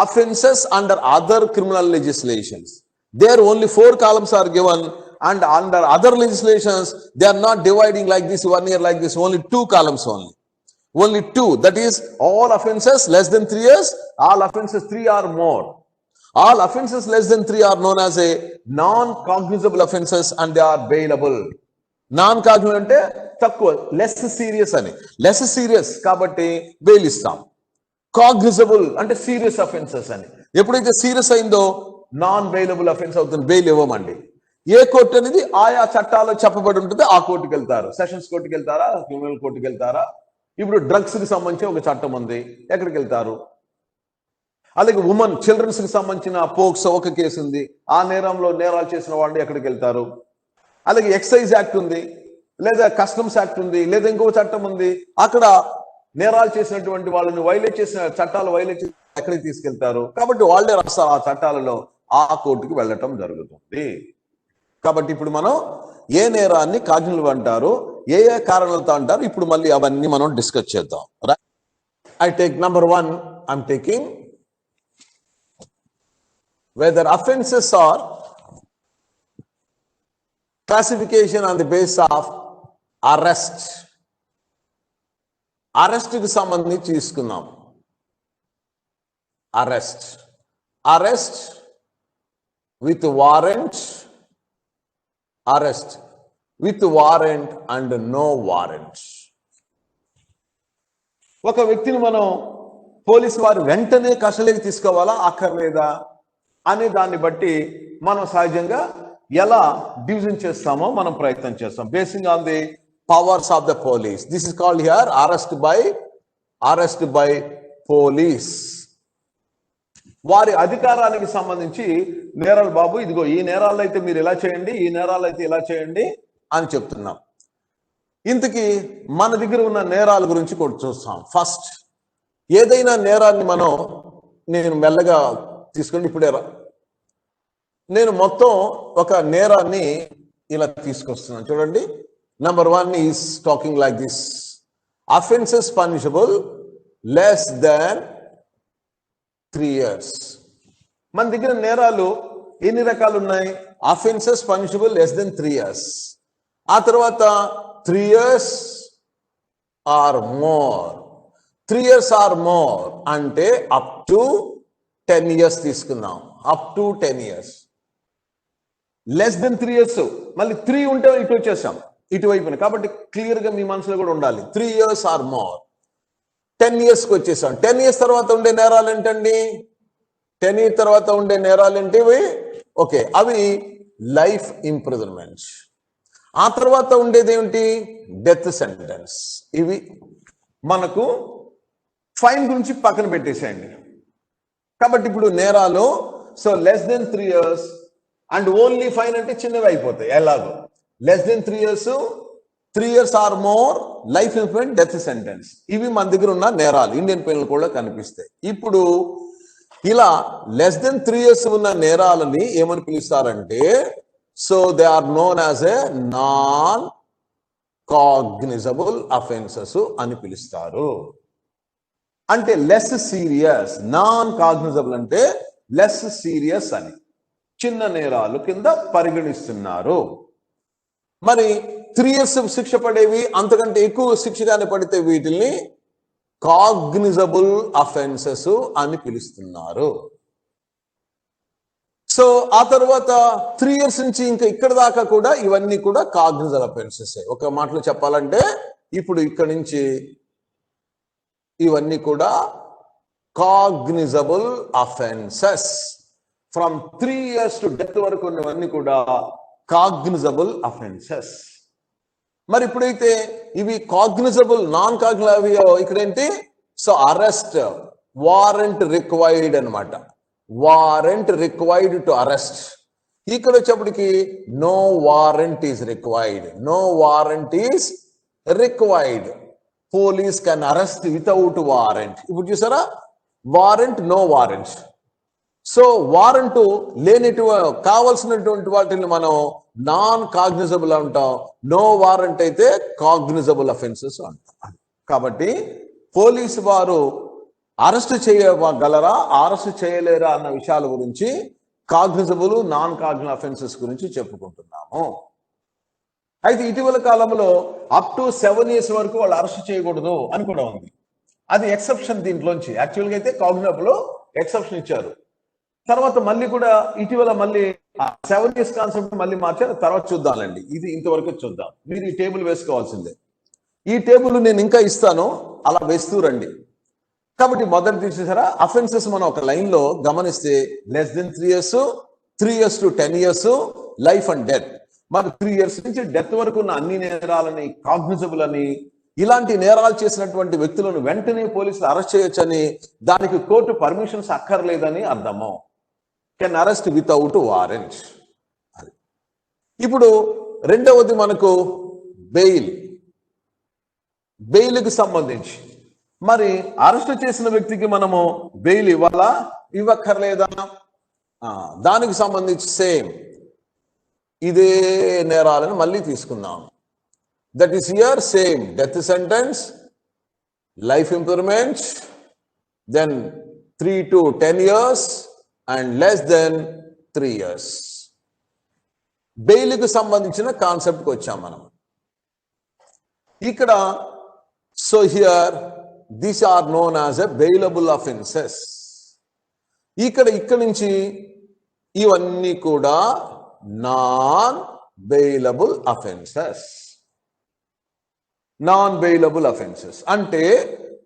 offenses under other criminal legislations. There only 4 columns are given, and under other legislations, they are not dividing like this, 1 year like this, only 2 columns only. Only 2, that is all offenses less than 3 years, all offenses 3 or more. All offenses less than 3 are known as a non-cognizable offenses and they are bailable. Non-cognizable అంటే తక్కువ, less serious అని, less serious కాబట్టి bail ఇస్తాం. Cognisable అంటే serious offences అని, ఎప్పుడైతే serious అయిందో non bailable offence అవుతుంది, బెయిల్ ఇవ్వమండి. ఏ కోర్టు అనేది ఆయా చట్టాల్లో చెప్పబడి ఉంటుంది, ఆ కోర్టుకు వెళ్తారు. సెషన్స్ కోర్టుకు వెళ్తారా, క్రిమినల్ కోర్టుకు వెళ్తారా? ఇప్పుడు డ్రగ్స్ కి సంబంధించి ఒక చట్టం ఉంది, ఎక్కడికి వెళ్తారు? అలాగే ఉమెన్ చిల్డ్రన్స్ కి సంబంధించిన పోక్సో ఒక కేసు ఉంది, ఆ నేరంలో నేరాలు చేసిన వాళ్ళు ఎక్కడికి వెళ్తారు? అలాగే ఎక్సైజ్ యాక్ట్ ఉంది, లేదా కస్టమ్స్ యాక్ట్ ఉంది, లేదా ఇంకో చట్టం ఉంది, అక్కడ నేరాలు చేసినటువంటి వాళ్ళని వైలేట్ చేసిన చట్టాలు వైలేట్ చేసి ఎక్కడికి తీసుకెళ్తారు? కాబట్టి వాళ్ళే రాస్తారు ఆ చట్టాలలో, ఆ కోర్టుకి వెళ్ళటం జరుగుతుంది. కాబట్టి ఇప్పుడు మనం ఏ నేరాన్ని కాగ్నిజబుల్ అంటారు, ఏ ఏ కారణాలతో అంటారు, ఇప్పుడు మళ్ళీ అవన్నీ మనం డిస్కస్ చేద్దాం. I take number 1, I'm taking whether offenses are classification on the basis of arrest. Arrest కి సంబంధించి తీసుకున్నాం. Arrest with warrant, arrest with warrant and no warrant. ఒక వ్యక్తిని మనం పోలీసు వారు వెంటనే కస్టడీకి తీసుకోవాలా అక్కర్లేదా అనే దాన్ని బట్టి మనం సహజంగా ఎలా డివిజన్ చేస్తామో మనం ప్రయత్నం చేస్తాం, basing on the powers of the police. This is called here arrest by police. వారి అధికారానికి సంబంధించి నేరాలు, బాబు ఇదిగో ఈ నేరాలు అయితే మీరు ఇలా చేయండి, ఈ నేరాలు అయితే ఇలా చేయండి అని చెప్తున్నాం. ఇంతకీ మన దగ్గర ఉన్న నేరాల గురించి కూడా చూస్తాం. ఫస్ట్, ఏదైనా నేరాన్ని మనం, నేను మెల్లగా తీసుకొని ఇప్పుడే నేను మొత్తం ఒక నేరాన్ని ఇలా తీసుకొస్తున్నాను చూడండి. Number 1 is talking like this: offenses punishable less than 3 years. మన దగ్గర నేరాలు ఎన్ని రకాలు ఉన్నాయి? offenses punishable less than 3 years, ఆ తర్వాత 3 years or more. 3 years or more అంటే అప్ టు 10 years తీసుకుందాం, up to 10 years. Less than 3 years, మళ్ళీ 3 ఉంటే ఇటు వచ్చేసాం, ఇటువైపున. కాబట్టి క్లియర్ గా మీ మనసులో కూడా ఉండాలి, 3 years ఆర్ మోర్. 10 years కి వచ్చేసాం. 10 years తర్వాత ఉండే నేరాలు ఏంటండి? 10 years తర్వాత ఉండే నేరాలు ఏంటివి? ఓకే, అవి లైఫ్ ఇంప్రిజన్మెంట్. ఆ తర్వాత ఉండేది ఏమిటి? Death sentence. ఇవి మనకు ఫైన్ గురించి పక్కన పెట్టేసేయండి. కాబట్టి ఇప్పుడు నేరాలు, so less than 3 years and only fine అంటే చిన్నవి అయిపోతాయి. ఎలాగో less than 3 years 3 years or more life imprisonment, death sentence. ఇవి మన దగ్గర ఉన్న నేరాలు ఇండియన్ పెనల్ కోడ్ లో కనిపిస్తాయి. ఇప్పుడు ఇలా లెస్ దెన్ 3 years ఉన్న నేరాలని ఏమని పిలుస్తారంటే, so they are known as a non cognizable offences అని పిలుస్తారు. అంటే లెస్ సీరియస్. నాన్ కాగ్నిజబుల్ అంటే లెస్ సీరియస్ అని, చిన్న నేరాలు కింద పరిగణిస్తున్నారు. మరి 3 years శిక్ష పడేవి, అంతకంటే ఎక్కువ శిక్షగానే పడితే వీటిని కాగ్నిజబుల్ అఫెన్సెస్ అని పిలుస్తున్నారు. సో ఆ తర్వాత 3 years నుంచి ఇంకా ఇక్కడ దాకా కూడా ఇవన్నీ కూడా కాగ్నిజబుల్ అఫెన్సెస్. ఒక మాటలో చెప్పాలంటే ఇప్పుడు ఇక్కడ నుంచి ఇవన్నీ కూడా cognizable offences. From 3 years to death వరకు ఉన్నవన్నీ కూడా కాగ్నిజబుల్ అఫెన్సెస్. మరి ఇప్పుడైతే ఇవి కాగ్నిజబుల్, నాన్ కాగ్నిజబుల్ ఇక్కడ ఏంటి? సో అరెస్ట్, వారెంట్ రిక్వైర్డ్ అనమాట. Warrant required to arrest. ఇక్కడ వచ్చేప్పటికి no warrant is required. No warrant is required. Police can arrest without warrant. ఇప్పుడు చూసారా, warrant, no warrant. So warrant కావలసినటువంటి వాటిని మనం నాన్ కాగ్నిజబుల్ అంటాం. నో వారెంట్ అయితే కాగ్నిజబుల్ అఫెన్సెస్ అంటాం. కాబట్టి పోలీసు వారు అరెస్ట్ చేయగలరా, అరెస్ట్ చేయలేరా అన్న విషయాల గురించి కాగ్నిజబుల్, నాన్ కాగ్నిజబుల్ అఫెన్సెస్ గురించి చెప్పుకుంటున్నాము. అయితే ఇటీవల కాలంలో అప్ టు 7 years వరకు వాళ్ళు అరెస్ట్ చేయకూడదు అని కూడా ఉంది. అది ఎక్సెప్షన్ దీంట్లోంచి. యాక్చువల్గా అయితే కాగ్నిజబుల్ ఎక్సెప్షన్ ఇచ్చారు. తర్వాత మళ్ళీ కూడా ఇటీవల మళ్ళీ 7 years కాన్సెప్ట్ మళ్ళీ మార్చారు. తర్వాత చూద్దాంలేండి, ఇది ఇంతవరకు చూద్దాం. మీరు ఈ టేబుల్ వేసుకోవాల్సిందే. ఈ టేబుల్ నేను ఇంకా ఇస్తాను, అలా వేస్తూ రండి. కాబట్టి మొదటి చూసారా, అఫెన్సెస్ మనం ఒక లైన్ లో గమనిస్తే less than 3 years, 3 years to 10 years, life and death. మరి 3 years నుంచి డెత్ వరకు ఉన్న అన్ని నేరాలని కాగ్నిజబుల్ అని, ఇలాంటి నేరాలు చేసినటువంటి వ్యక్తులను వెంటనే పోలీసులు అరెస్ట్ చేయొచ్చని, దానికి కోర్టు పర్మిషన్స్ అక్కర్లేదని అర్థము. Can arrest without warrant. ఇప్పుడు రెండవది మనకు బెయిల్. బెయిల్కి సంబంధించి మరి అరెస్ట్ చేసిన వ్యక్తికి మనము బెయిల్ ఇవ్వాలా, ఇవ్వక్కర్లేదా? దానికి సంబంధించి సేమ్ ఇదే నేరాలను మళ్ళీ తీసుకుందాం. That is here same death sentence, life imprisonment, then 3 to 10 years and less than 3 years. బెయిల్కి సంబంధించిన కాన్సెప్ట్కి వచ్చాం మనం ఇక్కడ. So here these are known as a bailable offences. ఇక్కడ నుంచి ఇవన్నీ కూడా non bailable offences. Non bailable offences అంటే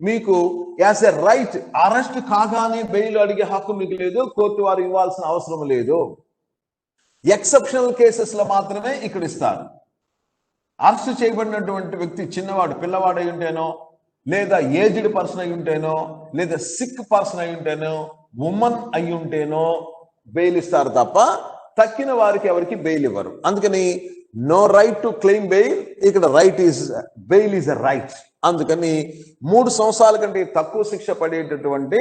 మీకు యాజ్ ఎ రైట్ అరెస్ట్ కాగానే బెయిల్ అడిగే హక్కు మీకు లేదు, కోర్టు వారు ఇవ్వాల్సిన అవసరం లేదు. ఎక్సెప్షనల్ కేసెస్ లో మాత్రమే ఇక్కడ ఇస్తారు. అరెస్ట్ చేయబడినటువంటి వ్యక్తి చిన్నవాడు, పిల్లవాడు అయి ఉంటేనో, లేదా ఏజ్డ్ పర్సన్ అయి ఉంటేనో, లేదా సిక్ పర్సన్ అయి ఉంటేనో, ఉమెన్ అయి ఉంటేనో బెయిల్ ఇస్తారు తప్ప తక్కిన వారికి ఎవరికి బెయిల్ ఇవ్వరు. అందుకని no right to claim bail. ఇక్కడ right is bail is a right. అందుకని 3 సంవత్సరాల కంటే తక్కువ శిక్ష పడేటటువంటి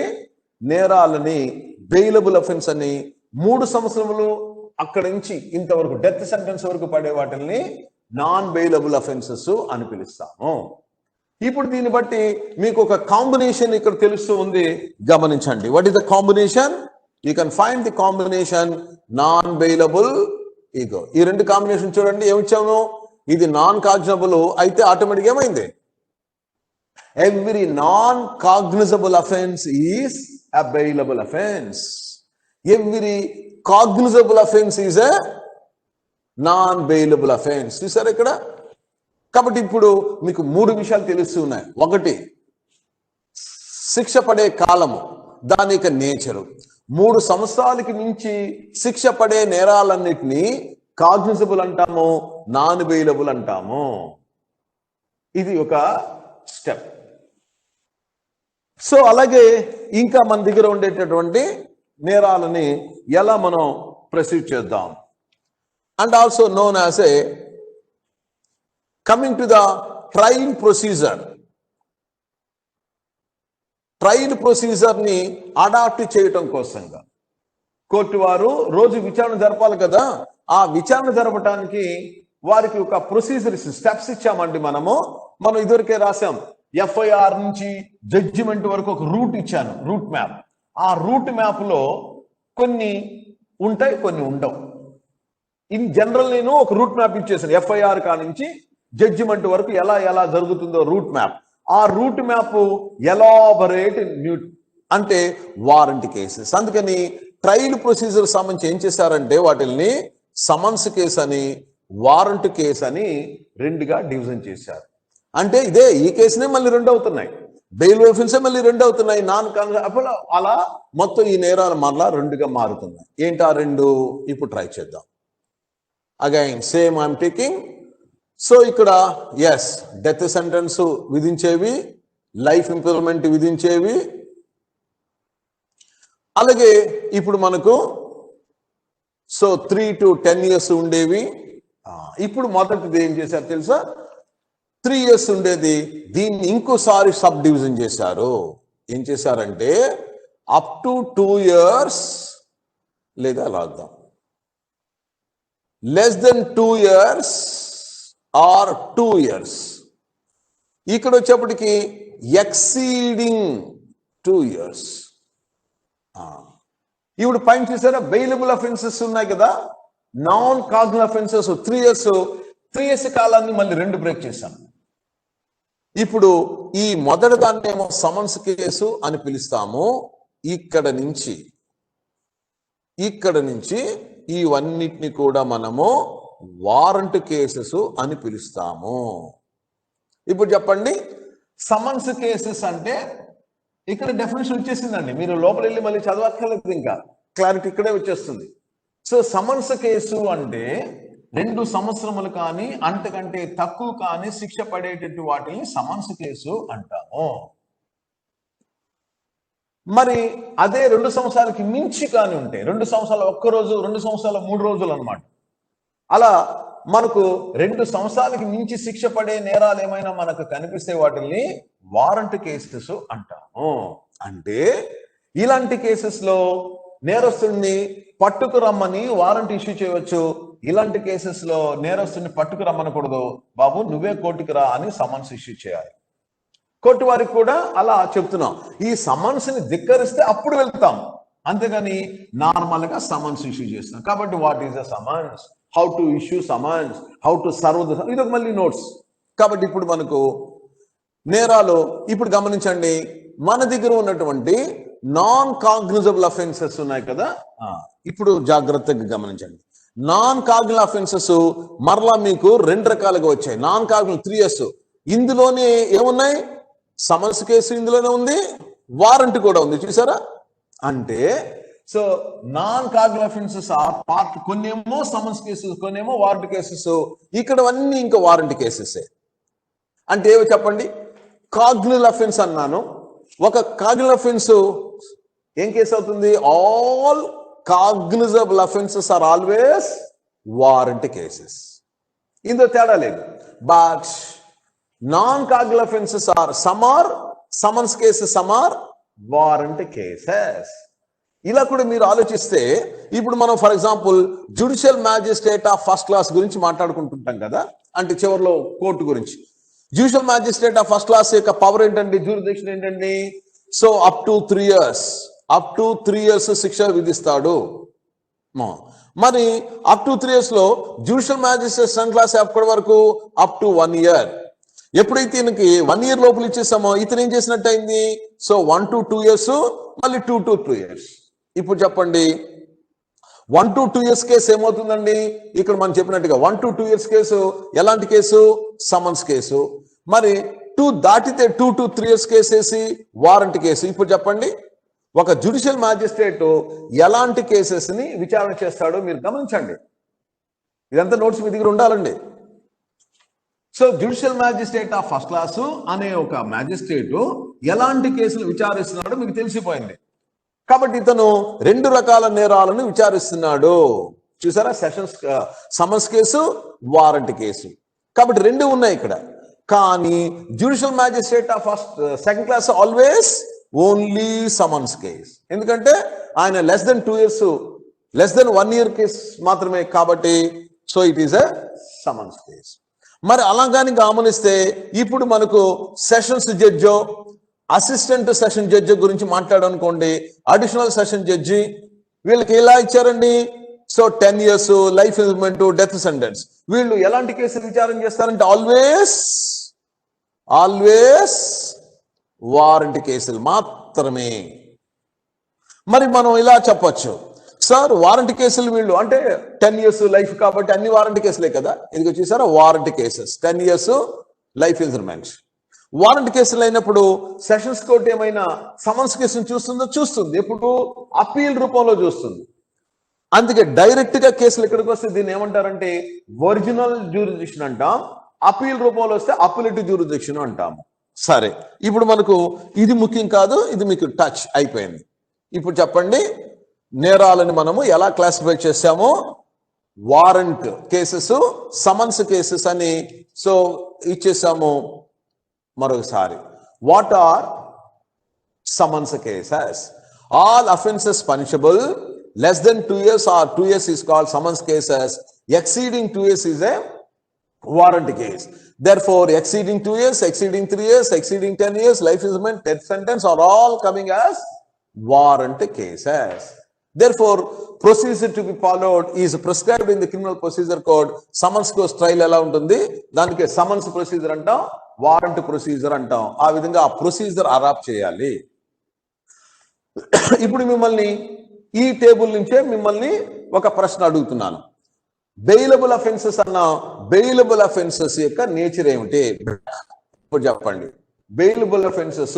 నేరాలని బెయిలబుల్ అఫెన్స్ అని, 3 సంవత్సరములు అక్కడి నుంచి ఇంతవరకు డెత్ సెంటెన్స్ వరకు పడే వాటిని నాన్ బెయిలబుల్ అఫెన్సెస్ అని పిలుస్తాము. ఇప్పుడు దీన్ని బట్టి మీకు ఒక కాంబినేషన్ ఇక్కడ తెలుస్తూ ఉంది, గమనించండి. What is the combination? You can find the combination non bailable ego. ఈ 2 కాంబినేషన్ చూడండి, ఏమిచ్చాము? ఇది నాన్ కాగ్నిజబుల్ అయితే ఆటోమేటిక్ ఏమైంది? Every non cognizable offence is a bailable offence. Every cognizable offence is a non bailable offence. చూసారు ఇక్కడ. కాబట్టి ఇప్పుడు మీకు 3 విషయాలు తెలుస్తున్నాయి. ఒకటి, శిక్ష పడే కాలము, దాని యొక్క నేచరు. 3 సంవత్సరాలకి మించి శిక్ష పడే నేరాలన్నిటినీ కాగ్నిజబుల్ అంటాము, నాన్ బెయిలబుల్ అంటాము. ఇది ఒక స్టెప్. సో అలాగే ఇంకా మన దగ్గర ఉండేటటువంటి నేరాలని ఎలా మనం ప్రొసీడ్ చేద్దాం. And also known as a coming to the trial procedure. Trial ప్రొసీజర్ని అడాప్ట్ చేయటం కోసంగా కోర్టు వారు రోజు విచారణ జరపాలి కదా. ఆ విచారణ జరపడానికి వారికి ఒక ప్రొసీజర్ స్టెప్స్ ఇచ్చామండి. మనం ఇదివరకే రాసాం. ఎఫ్ఐఆర్ నుంచి జడ్జిమెంట్ వరకు ఒక రూట్ ఇచ్చాను, రూట్ మ్యాప్. ఆ రూట్ మ్యాప్ లో కొన్ని ఉంటాయి, కొన్ని ఉండవు. ఇన్ జనరల్ నేను ఒక రూట్ మ్యాప్ ఇచ్చేసాను. ఎఫ్ఐఆర్ నుంచి జడ్జిమెంట్ వరకు ఎలా ఎలా జరుగుతుందో రూట్ మ్యాప్. ఆ రూట్ మ్యాప్ ఎలాబరేట్ అంటే వారంటీ కేసెస్. అందుకని ట్రయల్ ప్రొసీజర్ సంబంధించి ఏం చేశారంటే వాటిల్ని సమన్స్ కేసు అని వారంట్ కేసు అని రెండుగా డివిజన్ చేశారు. అంటే ఇదే ఈ కేసునే మళ్ళీ రెండు అవుతున్నాయి, బెయిల్ ఆఫెన్సే మళ్ళీ రెండు అవుతున్నాయి, నాన్ కాన్ఫిడెన్స్ అలా మొత్తం ఈ నేరాలు మరలా రెండుగా మారుతున్నాయి. ఏంటి ఆ రెండు? ఇప్పుడు ట్రై చేద్దాం. Again same I'm taking. So ఇక్కడ ఎస్ డెత్ సెంటెన్స్ విధించేవి, లైఫ్ ఇంప్రిజన్మెంట్ విధించేవి, అలాగే ఇప్పుడు మనకు 3 to 10 years ఉండేవి. ఇప్పుడు మొదటిది ఏం చేశారు తెలుసా? 3 years ఉండేది, దీన్ని ఇంకోసారి సబ్ డివిజన్ చేశారు. ఏం చేశారంటే అప్ టు 2 years లేదా రాద్దాం less than 2 years or 2 years. ఇక్కడ వచ్చేప్పటికి ఎక్సీడింగ్ 2 years. ఇప్పుడు పైన చూసారా బెయిలబుల్ అఫెన్సెస్ ఉన్నాయి కదా, నాన్ కాగ్నిటివ్ అఫెన్సెస్ 3 years కాలాన్ని మళ్ళీ 2 బ్రేక్ చేశాం. ఇప్పుడు ఈ మొదటి దాన్ని ఏమో సమన్స్ కేసు అని పిలుస్తాము. ఇక్కడ నుంచి ఇవన్నిటిని కూడా మనము వారంట్ కేసెస్ అని పిలుస్తాము. ఇప్పుడు చెప్పండి, సమన్స్ కేసెస్ అంటే ఇక్కడ డెఫినేషన్ వచ్చేసిందండి. మీరు లోపల వెళ్ళి మళ్ళీ చదవక్కర్లేదు, ఇంకా క్లారిటీ ఇక్కడే వచ్చేస్తుంది. సో సమన్స్ కేసు అంటే 2 సంవత్సరములు కానీ అంతకంటే తక్కువ కానీ శిక్ష పడేటట్టు వాటిని సమన్స్ కేసు అంటాము. మరి అదే 2 సంవత్సరాలకి మించి కానీ ఉంటే, 2 సంవత్సరాలు 1 రోజు, 2 సంవత్సరాలు 3 రోజులు అన్నమాట. అలా మనకు 2 సంవత్సరాలకి మించి శిక్ష పడే నేరాలు ఏమైనా మనకు కనిపిస్తే వాటిని వారంట్ కేసెస్ అంటాము. అంటే ఇలాంటి కేసెస్ లో నేరస్తుడిని పట్టుకు రమ్మని వారెంట్ ఇష్యూ చేయవచ్చు. ఇలాంటి కేసెస్ లో నేరస్తుడిని పట్టుకు రమ్మనకూడదు, బాబు నువ్వే కోర్టుకు రా అని సమన్స్ ఇష్యూ చేయాలి. కోర్టు వారికి కూడా అలా చెప్తున్నాం. ఈ సమన్స్ ని ధిక్కరిస్తే అప్పుడు వెళ్తాం, అంతేగాని నార్మల్ గా సమన్స్ ఇష్యూ చేస్తున్నాం. కాబట్టి what is the summons, how to issue summons, how to serve the, ఇది మళ్ళీ నోట్స్. కాబట్టి ఇప్పుడు మనకు నేరాలు ఇప్పుడు గమనించండి. మన దగ్గర ఉన్నటువంటి నాన్ కాగ్నిజబుల్ అఫెన్సెస్ ఉన్నాయి కదా, ఇప్పుడు జాగ్రత్తగా గమనించండి. నాన్ కాగ్నిజబుల్ అఫెన్సెస్ మరలా మీకు 2 రకాలుగా వచ్చాయి. నాన్ కాగ్నిజబుల్ 3 years, ఇందులోనే ఏమున్నాయి? సమన్స్ కేసు ఇందులోనే ఉంది, వారంట్ కూడా ఉంది, చూసారా? అంటే so non cognizable offences are part, కొన్నేమో సమన్స్ కేసెస్, కొన్నేమో వారంట్ కేసెస్. ఇక్కడ అన్ని ఇంకా వారంట్ కేసెస్. అంటే ఏవో చెప్పండి. కాగ్నిజబుల్ అఫెన్స్ అన్నాను. ఒక కాగ్నిజబుల్ అఫెన్స్ ఏం కేసు అవుతుంది? All cognizable offences are always warrant cases. ఇందులో తేడా లేదు. But non cognizable offences are some are summons cases, some are warrant cases. ఇలా కూడా మీరు ఆలోచిస్తే ఇప్పుడు మనం for example judicial magistrate of first class గురించి మాట్లాడుకుంటుంటాం కదా, అంటే చివరిలో కోర్టు గురించి. Judicial magistrate of first class యొక్క పవర్ ఏంటండి, జ్యూరిడిక్షన్ ఏంటండి? సో అప్ టు 3 years శిక్ష విధిస్తాడు. మరి అప్ టు 3 years లో జ్యుడిషియల్ మ్యాజిస్ట్రేట్ సెకండ్ క్లాస్ ఎప్పటి వరకు? Up to 1 year. ఎప్పుడైతే ఈయనకి 1 year లోపల ఇచ్చేసామో ఇతను ఏం చేసినట్టు అయింది? సో 1 to 2 years, మళ్ళీ 2 to 2 years. ఇప్పుడు చెప్పండి, 1 to 2 years కేసు ఏమవుతుందండి? ఇక్కడ మనం చెప్పినట్టుగా 1 to 2 years కేసు ఎలాంటి కేసు? Summons case. మరి 2 దాటితే 2 to 3 years కేసు వేసి వారంట్ కేసు. ఇప్పుడు చెప్పండి, ఒక జ్యుడిషియల్ మ్యాజిస్ట్రేట్ ఎలాంటి కేసెస్ ని విచారణ చేస్తాడో మీరు గమనించండి. ఇదంతా నోట్స్ మీ దగ్గర ఉండాలండి. So judicial magistrate of first class అనే ఒక మ్యాజిస్ట్రేట్ ఎలాంటి కేసులు విచారిస్తున్నాడో మీకు తెలిసిపోయింది. కాబట్టి ఇతను 2 రకాల నేరాలను విచారిస్తున్నాడు. చూసారా? Sessions summons case, warrant case. కాబట్టి రెండు ఉన్నాయి ఇక్కడ. కానీ judicial magistrate of first second class always only summons case. ఎందుకంటే ఆయన less than 2 years, less then 1 year case మాత్రమే కాబట్టి so it is a summons case. మరి అలాగాని గమనిస్తే ఇప్పుడు మనకు సెషన్స్ జడ్జో అసిస్టెంట్ సెషన్ జడ్జి గురించి మాట్లాడనుకోండి, అడిషనల్ సెషన్ జడ్జి వీళ్ళకి ఎలా ఇచ్చారండి? So 10 years life imprisonment, death sentence. వీళ్ళు ఎలాంటి కేసులు విచారణ చేస్తారంటే ఆల్వేస్ వారంటీ కేసులు మాత్రమే. మరి మనం ఇలా చెప్పొచ్చు, సార్ వారంటీ కేసులు వీళ్ళు అంటే 10 years లైఫ్ కాబట్టి అన్ని వారంటీ కేసులే కదా. ఇది చూసారా, warranty cases 10 years life imprisonment. Warranty కేసులు అయినప్పుడు సెషన్స్ కోర్టు ఏమైనా సమన్స్ కేసును చూస్తుంది. ఎప్పుడు అప్పీల్ రూపంలో చూస్తుంది. అందుకే డైరెక్ట్ గా కేసులు ఎక్కడికి వస్తే దీన్ని ఏమంటారంటే ఒరిజినల్ జ్యూరిడిక్షన్ అంటాం, అప్పీల్ రూపంలో వస్తే అప్పీలేటివ్ జ్యూరిడిక్షన్ అంటాము. సరే, ఇప్పుడు మనకు ఇది ముఖ్యం కాదు, ఇది మీకు టచ్ అయిపోయింది. ఇప్పుడు చెప్పండి, నేరాలని మనము ఎలా క్లాసిఫై చేసామో, వారెంట్ కేసెస్, సమన్స్ కేసెస్ అని సో ఇచ్చేసాము. మరొకసారి, what are summons cases? All offences punishable less than 2 years or 2 years is called summons cases. Exceeding 2 years is a warrant case. Therefore, exceeding 2 years, exceeding 3 years, exceeding 10 years, life imprisonment, death sentence are all coming as warrant cases. Therefore, procedure to be followed is prescribed in the Criminal Procedure Code. Summons cause trial ఎలా ఉంటుంది, దానికి summons procedure అంటాం, warrant procedure అంటాం. ఆ విధంగా ఆ procedure adapt చేయాలి. ఇప్పుడు మిమ్మల్ని ఈ టేబుల్ నుంచే మిమ్మల్ని ఒక ప్రశ్న అడుగుతున్నాను. బెయిలబుల్ అఫెన్సెస్ అన్న బెయిలబుల్ అఫెన్సెస్ యొక్క నేచర్ ఏమిటి? ఇప్పుడు చెప్పండి. బెయిలబుల్ అఫెన్సెస్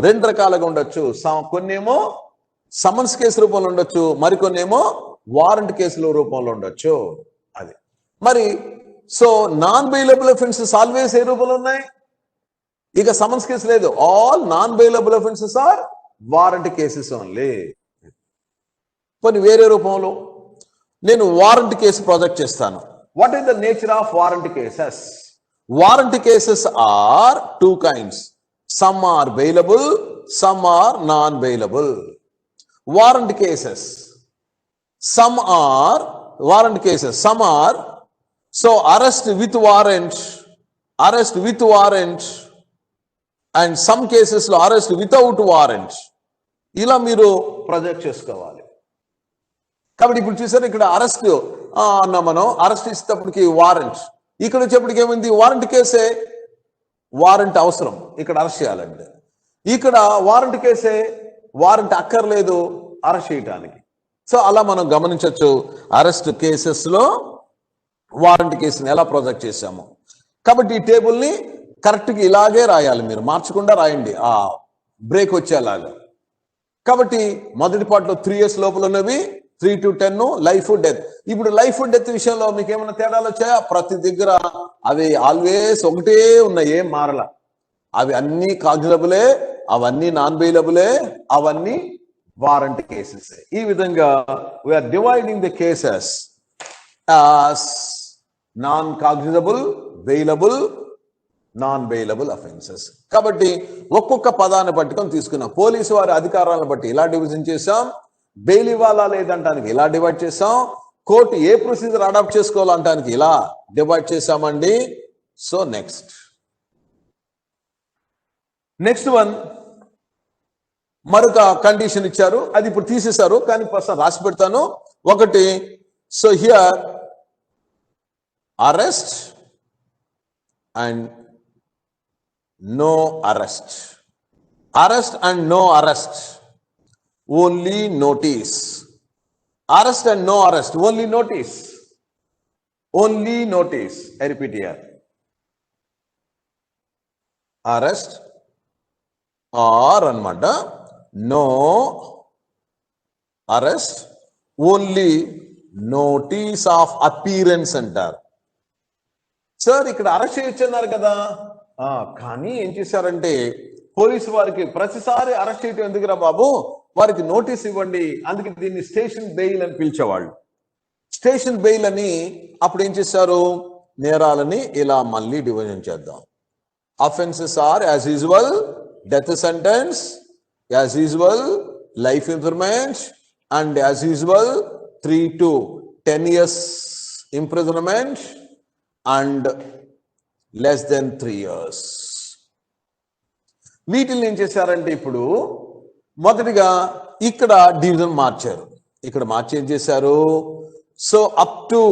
2 రకాలుగా ఉండొచ్చు. కొన్నేమో సమన్స్ కేసు రూపంలో ఉండొచ్చు, మరికొన్నేమో వారెంట్ కేసుల రూపంలో ఉండొచ్చు. అది మరి so non bailable offences always ఏ రూపంలో ఉన్నాయి? ఇక సమన్స్ కేసు లేదు. All non bailable offences are warrant cases only. కొన్ని వేరే రూపంలో నేను వారెంట్ కేసు ప్రాజెక్ట్ చేస్తాను. What is the nature of warrant cases? Warrant cases are 2 kinds. Some are bailable, some are non bailable. Warrant cases, some are warrant cases, some are so arrest with warrant and some cases లో arrest without warrant. ఇలా మీరు project చేసుకోవాలి. కాబట్టి ఇప్పుడు చూసారు, ఇక్కడ arrest అన్నా మనం, అరెస్ట్ ఇచ్చేటప్పటికి వారెంట్, ఇక్కడ వచ్చేప్పటికి ఏమైంది? వారెంట్ కేసే, వారెంట్ అవసరం ఇక్కడ అరెస్ట్ చేయాలంటే. ఇక్కడ వారెంట్ కేసే, వారెంట్ అక్కర్లేదు అరెస్ట్ చేయడానికి. సో అలా మనం గమనించవచ్చు అరెస్ట్ కేసెస్ లో వారెంట్ కేసుని ఎలా ప్రొజెక్ట్ చేశాము. కాబట్టి ఈ టేబుల్ని కరెక్ట్గా ఇలాగే రాయాలి, మీరు మార్చకుండా రాయండి ఆ బ్రేక్ వచ్చేలాగా. కాబట్టి మొదటి పార్ట్లో 3 years లోపల ఉన్నవి, 3 to 10 లైఫ్ డెత్. ఇప్పుడు లైఫ్ డెత్ విషయంలో మీకు ఏమైనా తేడాలు వచ్చాయా? ప్రతి దగ్గర అవి ఆల్వేస్ ఒకటే ఉన్నాయి, ఏం మారల. అవి అన్ని కాగ్నిజబులే, అవన్నీ నాన్ బెయిలబులే, అవన్నీ వారెంట్ కేసెస్. ఈ విధంగా we are dividing the cases as non cognizable, bailable, non bailable offences. కాబట్టి ఒక్కొక్క పదాన్ని పట్టుకొని తీసుకున్నాం. పోలీసు వారి అధికారాలను బట్టి ఇలా డివిజన్ చేశాం, బెయిల్ ఇవ్వాలా లేదంటానికి ఇలా డివైడ్ చేసాం, కోర్టు ఏ ప్రొసీజర్ అడాప్ట్ చేసుకోవాలంటానికి ఇలా డివైడ్ చేసామండి. సో నెక్స్ట్ వన్ మరొక కండిషన్ ఇచ్చారు, అది ఇప్పుడు తీసేశారు కానీ ఫస్ట్ రాసి పెడతాను. ఒకటి, so here arrest and no arrest, arrest and no arrest, only notice. Arrest and no arrest, only notice. Only notice. I repeat here. Arrest or anamata, no arrest, only notice of appearance అంటారు. Sir ఇక్కడ arrest చేయొచ్చన్నారు కదా, కానీ ఏం చేశారంటే police వారికి ప్రతిసారి arrest చేయటం ఎందుకురా బాబు, వారికి నోటీస్ ఇవ్వండి. అందుకే దీన్ని స్టేషన్ బెయిల్ అని పిలిచేవాళ్ళు. స్టేషన్ బెయిల్ అని అప్పుడు ఏం చేశారు, నేరాలని ఇలా మళ్ళీ డివిజన్ చేద్దాం. Offences are as usual death sentence, as usual life imprisonment, and as usual 3 to 10 years imprisonment and less than 3 years. వీటిని ఏం చేశారంటే ఇప్పుడు మొదటిగా ఇక్కడ డివిజన్ మార్చారు. ఇక్కడ మార్చి ఏం చేశారు? So up to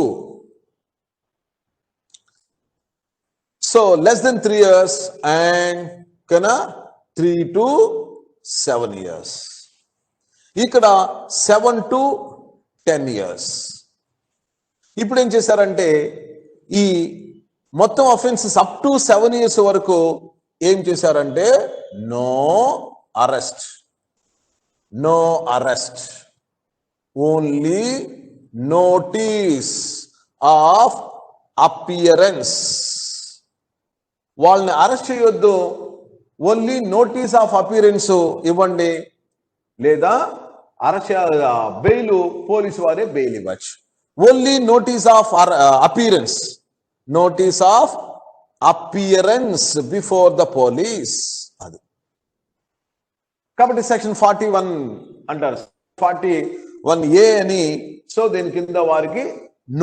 less than 3 years and 3 to 7 years. ఇక్కడ 7 to 10 years. ఇప్పుడు ఏం చేశారంటే ఈ మొత్తం అఫెన్సెస్ అప్ టు 7 years వరకు ఏం చేశారంటే no arrest, no arrest, only notice of appearance. వాళ్ళని అరెస్ట్ చేయొద్దు, ఓన్లీ నోటీస్ ఆఫ్ అపియరెన్స్ ఇవ్వండి, లేదా అరెస్ట్ బెయిల్ పోలీసు వారే బెయిల్ ఇవ్వచ్చు. Only notice of appearance, notice of appearance before the police. అది కాబట్టి సెక్షన్ 41 అంటారు, 41A అని. సో దీని కింద వారికి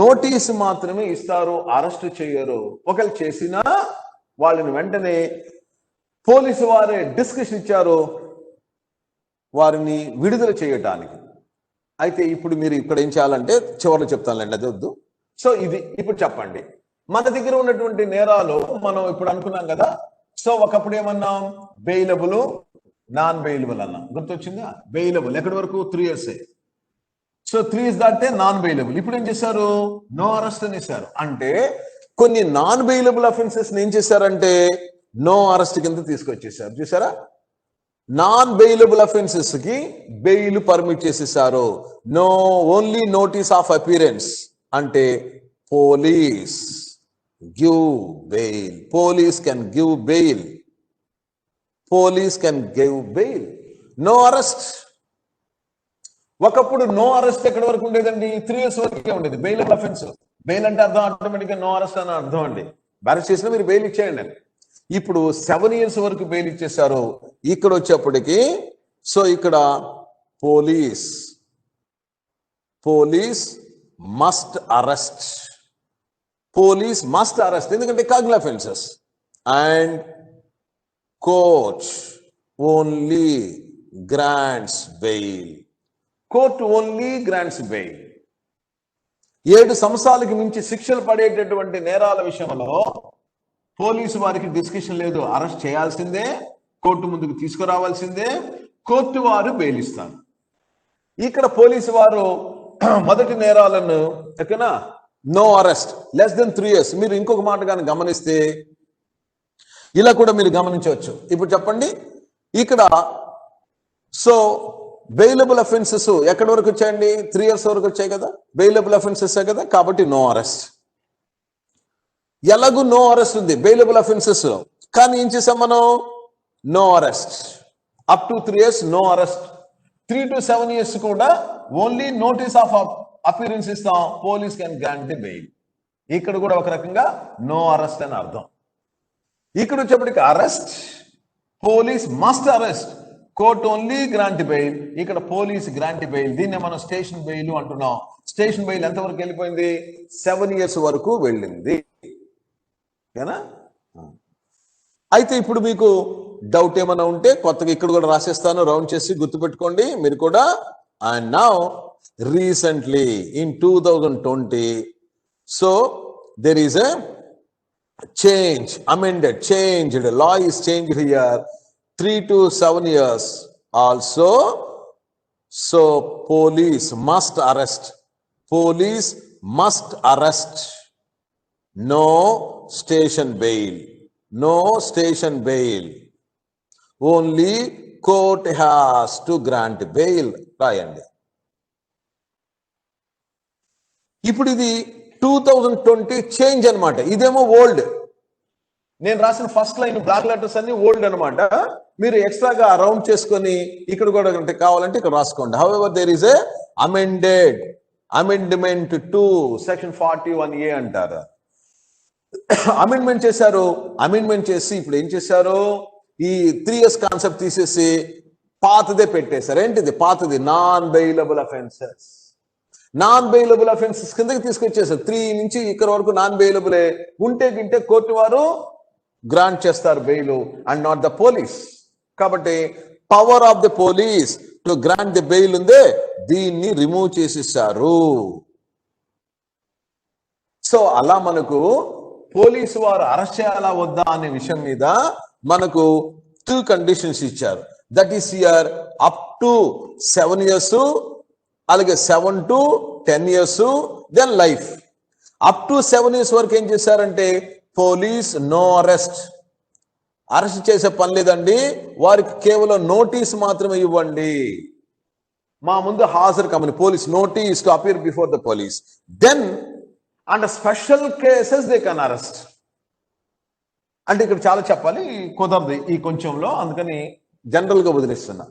నోటీస్ మాత్రమే ఇస్తారు, అరెస్ట్ చేయరు. ఒకవేళ చేసినా వాళ్ళని వెంటనే పోలీసు వారే డిస్కషన్ ఇచ్చారు వారిని విడుదల చేయటానికి. అయితే ఇప్పుడు మీరు ఇక్కడ ఏం చేయాలంటే చివరిలో చెప్తానులేండి, అది వద్దు. సో ఇది ఇప్పుడు చెప్పండి, మన దగ్గర ఉన్నటువంటి నేరాలు మనం ఇప్పుడు అనుకున్నాం కదా. సో ఒకప్పుడు ఏమన్నాం? బెయిలబుల్, నాన్ బెయిలబుల్ అన్నాం. గుర్తొచ్చిందా? బెయిలబుల్ ఎక్కడి వరకు? 3 years. సో 3 years దాటితే నాన్ బెయిలబుల్. ఇప్పుడు ఏం చేశారు? నో అరెస్ట్ అనేసారు. అంటే కొన్ని నాన్ బెయిలబుల్ అఫెన్సెస్ ఏం చేశారంటే నో అరెస్ట్ కింద తీసుకొచ్చేసారు. చూసారా? నాన్ బెయిలబుల్ అఫెన్సెస్ కి బెయిల్ పర్మిట్ చేసేసారు. No, only notice of appearance. అంటే police give bail, police can give bail, police can give bail. No arrest. ఒకప్పుడు నో అరెస్ట్ ఎక్కడి వరకు ఉండేదండి? 3 years వరకే ఉండేది బెయిలబుల్ అఫెన్స్. బెయిల్ అంటే అర్థం ఆటోమేటిక్గా నో అరెస్ట్ అని అర్థం అండి. అరెస్ట్ చేసినా మీరు బెయిల్ ఇచ్చేయండి అని. ఇప్పుడు 7 years వరకు బెయిల్ ఇచ్చేసారు. ఇక్కడ వచ్చేప్పటికి సో ఇక్కడ police must arrest, police must arrest, ఎందుకంటే cognitive offences. And court only grants bail, court only grants bail. 7 సంవత్సరాలకి మించి శిక్షలు పడేటటువంటి నేరాల విషయంలో పోలీసు వారికి డిస్కషన్ లేదు, అరెస్ట్ చేయాల్సిందే, కోర్టు ముందుకు తీసుకురావాల్సిందే, కోర్టు వారు బెయిల్ ఇస్తారు. ఇక్కడ పోలీసు వారు మొదటి నేరాలను ఓకేనా no arrest, less than 3 years. మీరు ఇంకొక మాట కానీ గమనిస్తే ఇలా కూడా మీరు గమనించవచ్చు. ఇప్పుడు చెప్పండి, ఇక్కడ సో బెయిలబుల్ అఫెన్సెస్ ఎక్కడి వరకు వచ్చాయండి? 3 years వరకు వచ్చాయి కదా, బెయిలబుల్ అఫెన్సెస్ కదా, కాబట్టి నో అరెస్ట్. ఎలాగూ నో అరెస్ట్ ఉంది బెయిలబుల్ అఫెన్సెస్, కానీ ఏం చేసాం మనం? No arrest. Up to 3 years no arrest, 3 to 7 years కూడా ఓన్లీ నోటీస్ ఆఫ్ అపియరెన్స్ ఇస్తాం, police can grant the bail. ఇక్కడ కూడా ఒక రకంగా నో అరెస్ట్ అని అర్థం. ఇక్కడ వచ్చేప్పటికి arrest, police must arrest, court only grant bail, ఇక్కడ పోలీస్ గ్రాంట్ బెయిల్. దీన్ని మనం స్టేషన్ బెయిల్ అంటున్నాం. స్టేషన్ బెయిల్ ఎంతవరకు వెళ్ళిపోయింది? 7 years వరకు వెళ్ళింది. అయితే ఇప్పుడు మీకు డౌట్ ఏమైనా ఉంటే కొత్తగా ఇక్కడ కూడా రాసేస్తాను, రౌండ్ చేసి గుర్తుపెట్టుకోండి మీరు కూడా. And now recently in 2020 so there is a change, amended, changed, law is changed here, 3 to 7 years also. So police must arrest, police must arrest, no station bail, no station bail, only court has to grant bail. రాయండి. ఇప్పుడు ఇది 2020 change అనమాట. ఇదేమో old. నేను రాసిన first line black letters అన్ని old అనమాట. మీరు ఎక్స్ట్రాగా రౌండ్ చేసుకొని ఇక్కడ కూడా కావాలంటే ఇక్కడ రాసుకోండి. However there is a amendment to section 41A అంటారు. అమెండ్మెంట్ చేశారు. అమెండ్మెంట్ చేసి ఇప్పుడు ఏం చేశారు, ఈ 3 years కాన్సెప్ట్ తీసేసి పాతదే పెట్టేశారు. ఏంటిది పాతది? Non bailable offences. Non bailable offences కిందకి తీసుకొచ్చేసారు. 3 నుంచి ఇక్కడ వరకు నాన్ బెయిలబులే. ఉంటే గింటే కోర్టు వారు గ్రాంట్ చేస్తారు bail, and not the police. కాబట్టి power of the police to grant the bail ఉందే, దీన్ని రిమూవ్ చేసేసారు. సో అలా మనకు పోలీసు వారు అరెస్ట్ చేయాలా వద్దా అనే విషయం మీద మనకు 2 కండిషన్స్ ఇచ్చారు. That is here up to 7 years, అలాగే 7 to 10 years, then life. Up to 7 years వరకు ఏం చేశారంటే పోలీస్ నో అరెస్ట్, అరెస్ట్ చేసే పని లేదండి, వారికి కేవలం నోటీస్ మాత్రమే ఇవ్వండి. మా ముందు హాజరు కమ్మని, police notice to appear before the police. Then under special cases they can arrest. అంటే ఇక్కడ చాలా చెప్పాలి, కుదరదు ఈ కొంచెంలో, అందుకని జనరల్ గా వదిలేస్తున్నా.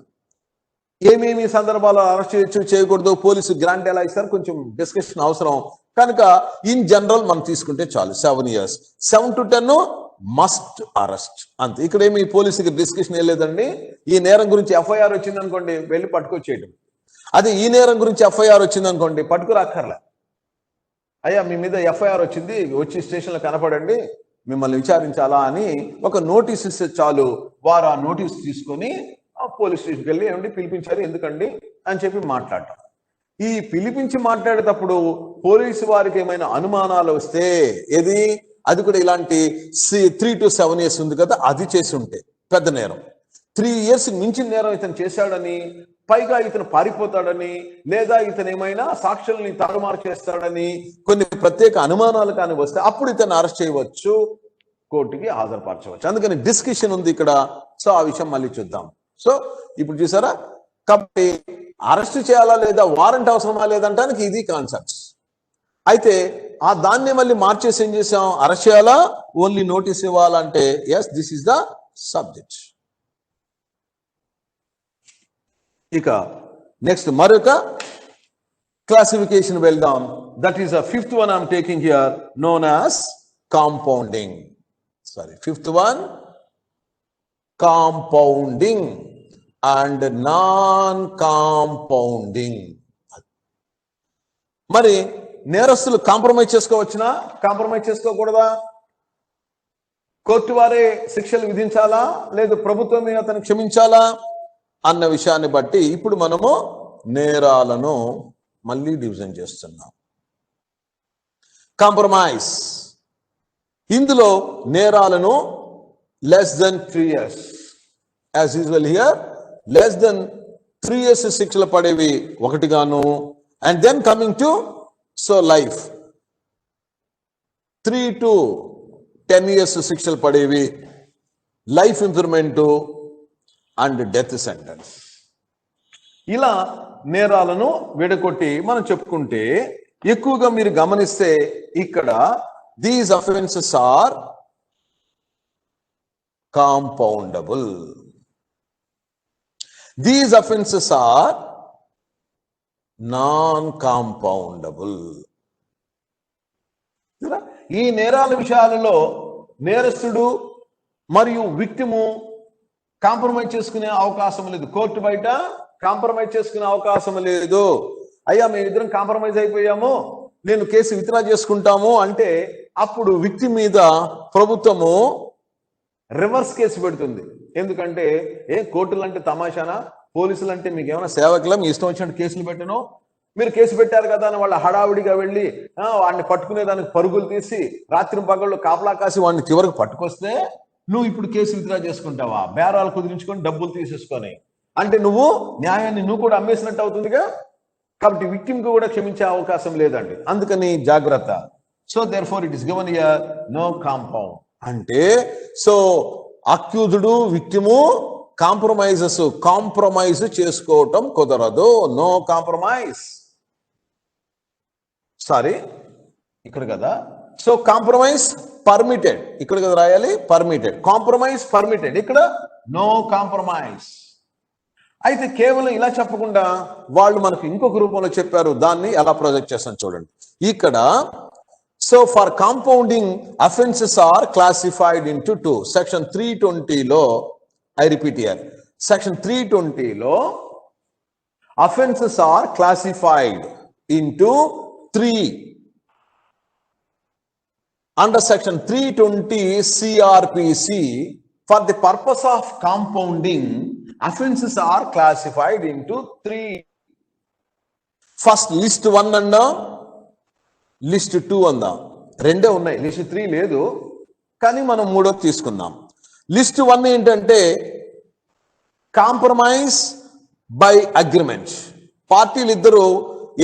ఏమేమి సందర్భాల్లో అరెస్ట్ చేయొచ్చు, చేయకూడదు, పోలీసు గ్రాంట్ ఎలా ఇస్తారు, కొంచెం డిస్కషన్ అవసరం కనుక ఇన్ జనరల్ మనం తీసుకుంటే చాలు. 7 years, 7 to 10 మస్ట్ అరెస్ట్, అంతే. ఇక్కడ ఏమి పోలీసుకి డిస్కషన్ ఏ లేదండి. ఈ నేరం గురించి ఎఫ్ఐఆర్ వచ్చింది అనుకోండి, వెళ్ళి పట్టుకొచ్చేయడం. అదే ఈ నేరం గురించి ఎఫ్ఐఆర్ వచ్చింది అనుకోండి, పట్టుకురాక్కర్లే. అయ్యా మీ మీద ఎఫ్ఐఆర్ వచ్చింది, వచ్చి స్టేషన్లో కనపడండి, మిమ్మల్ని విచారించాలా అని ఒక నోటీస్ ఇస్తే చాలు. వారు ఆ నోటీస్ తీసుకొని పోలీస్ స్టేషన్కి వెళ్ళి ఏమండి పిలిపించారు ఎందుకండి అని చెప్పి మాట్లాడటం. ఈ పిలిపించి మాట్లాడేటప్పుడు పోలీసు వారికి ఏమైనా అనుమానాలు వస్తే, ఏది అది కూడా ఇలాంటి 3 to 7 years ఉంది కదా, అది చేసి ఉంటే పెద్ద నేరం. 3 years మించిన నేరం ఇతను చేశాడని, పైగా ఇతను పారిపోతాడని, లేదా ఇతను ఏమైనా సాక్షుల్ని తారుమారు చేస్తాడని కొన్ని ప్రత్యేక అనుమానాలు కానీ వస్తే అప్పుడు ఇతను అరెస్ట్ చేయవచ్చు, కోర్టుకి హాజరుపరచవచ్చు. అందుకని డిస్కషన్ ఉంది ఇక్కడ. సో ఆ విషయం మళ్ళీ చూద్దాం. సో ఇప్పుడు చూసారా, కాబట్టి అరెస్ట్ చేయాలా లేదా, వారెంట్ అవసరమా లేదంటానికి ఇది కాన్సెప్ట్స్. అయితే ఆ దాన్ని మళ్ళీ మార్చేసి ఏం చేసాం, అరెస్ట్ చేయాలా ఓన్లీ నోటీస్ ఇవ్వాలంటే yes this is the subject. ఇక నెక్స్ట్ మరొక క్లాసిఫికేషన్ వెళ్దాం. That is the 5th one I'm taking here, known as compounding. Sorry, 5th one compounding and non compounding. మరి నేరస్తులు కాంప్రమైజ్ చేసుకోవచ్చునా, కాంప్రమైజ్ చేసుకోకూడదా? కోర్టు వారే శిక్షలు విధించాలా, లేదు ప్రభుత్వమే అతను క్షమించాలా అన్న విషయాన్ని బట్టి ఇప్పుడు మనము నేరాలను మళ్ళీ డివిజన్ చేస్తున్నాం. కాంప్రమైజ్, ఇందులో నేరాలను less than 3 years, as usual here, less than 3 years శిక్షలు పడేవి ఒకటిగాను, and then coming to so life 3 to 10 years శిక్షలు పడేవి, life imprisonment and death sentence. ఇలా నేరాలను విడగొట్టి మనం చెప్పుకుంటే ఎక్కువగా మీరు గమనిస్తే ఇక్కడ these offences are compoundable. These offenses are non-compoundable. ఈ నేరాల విషయాలలో నేరస్తుడు మరియు విక్టిము కాంప్రమైజ్ చేసుకునే అవకాశం లేదు. కోర్టు బయట కాంప్రమైజ్ చేసుకునే అవకాశం లేదు. అయ్యా మేమిద్దరం కాంప్రమైజ్ అయిపోయాము, నేను కేసు విత్డ్రా చేసుకుంటాము అంటే అప్పుడు విక్టిమ్ మీద ప్రభుత్వము రివర్స్ కేసు పెడుతుంది. ఎందుకంటే కోర్టులు అంటే తమాషానా, పోలీసులు అంటే మీకు ఏమైనా సేవకులా, మీ ఇష్టం వచ్చినట్టు కేసులు పెట్టను, మీరు కేసు పెట్టారు కదా అని వాళ్ళ హడావుడిగా వెళ్ళి వాడిని పట్టుకునేదానికి పరుగులు తీసి రాత్రి పగళ్ళు కాపలా కాసి వాడిని చివరికి పట్టుకొస్తే నువ్వు ఇప్పుడు కేసు విత్డ్రా చేసుకుంటావా, బేరాలు కుదిరించుకొని డబ్బులు తీసేసుకొని, అంటే నువ్వు న్యాయాన్ని నువ్వు కూడా అమ్మేసినట్టు అవుతుందిగా. కాబట్టి విక్టిమ్ కు కూడా క్షమించే అవకాశం లేదండి, అందుకని జాగ్రత్త. So therefore it is given here no compound. అంటే సో అక్యూజ్డ్ విక్టిము కాంప్రమైజ్ చేసుకోవటం కుదరదు. No compromise. సారీ ఇక్కడ కదా, సో కాంప్రమైజ్ పర్మిటెడ్, ఇక్కడ కదా రాయాలి పర్మిటెడ్, కాంప్రమైజ్ పర్మిటెడ్, ఇక్కడ నో కాంప్రమైజ్. అయితే కేవలం ఇలా చెప్పకుండా వాళ్ళు మనకు ఇంకొక రూపంలో చెప్పారు, దాన్ని ఎలా ప్రొజెక్ట్ చేస్తాను చూడండి. ఇక్కడ so for compounding offences are classified into 2. Section 320లో ఐ రిపీట్ హియర్, సెక్షన్ 320లో offenses are classified into 3. Under section 320 CRPC, for the purpose of compounding, offenses are classified into 3. First list 1 anda, list 2 anda. రెండే ఉన్నాయి, list 3 లేదు, కానీ మనం మూడోది తీసుకుందాం. List 1 ఏంటంటే కాంప్రమైజ్ బై అగ్రిమెంట్. పార్టీలు ఇద్దరు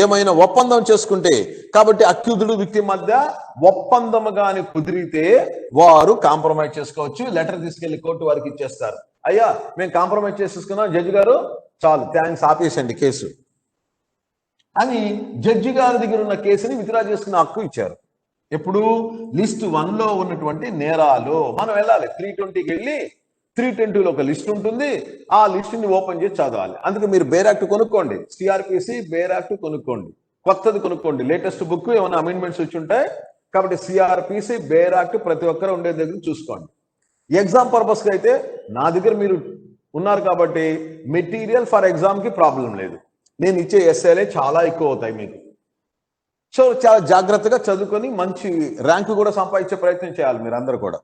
ఏమైనా ఒప్పందం చేసుకుంటే, కాబట్టి అక్యూజ్డ్ విక్టిమ్ మధ్య ఒప్పందం గాని కుదిరితే వారు కాంప్రమైజ్ చేసుకోవచ్చు. లెటర్ తీసుకెళ్లి కోర్టు వారికి ఇచ్చేస్తారు, అయ్యా మేము కాంప్రమైజ్ చేసేసుకున్నాం జడ్జి గారు, చాలు థ్యాంక్స్ ఆపేసండి కేసు అని జడ్జి గారి దగ్గర ఉన్న కేసుని విత్డ్రా చేసుకున్న హక్కు ఇచ్చారు. ఎప్పుడు లిస్ట్ 1లో ఉన్నటువంటి నేరాలు మనం వెళ్ళాలి 320కి వెళ్ళి 320లో ఒక లిస్ట్ ఉంటుంది, ఆ లిస్ట్ని ఓపెన్ చేసి చదవాలి. అందుకే మీరు బేర్ యాక్ట్ కొనుక్కోండి, సిఆర్పిసి బేర్ యాక్ట్ కొనుక్కోండి, కొత్తది కొనుక్కోండి, లేటెస్ట్ బుక్ ఏమైనా అమెండ్మెంట్స్ వచ్చి ఉంటాయి కాబట్టి సిఆర్పిసి బేర్ యాక్ట్ ప్రతి ఒక్కరు ఉండే దగ్గర చూసుకోండి. ఎగ్జామ్ పర్పస్కి అయితే నా దగ్గర మీరు ఉన్నారు కాబట్టి మెటీరియల్ ఫర్ ఎగ్జామ్కి ప్రాబ్లం లేదు, నేను ఇచ్చే ఎస్ఏలే చాలా ఎక్కువ అవుతాయి మీకు. సో చాలా జాగ్రత్తగా చదువుకొని మంచి ర్యాంకు కూడా సంపాదించే ప్రయత్నం చేయాలి మీరు అందరూ కూడా.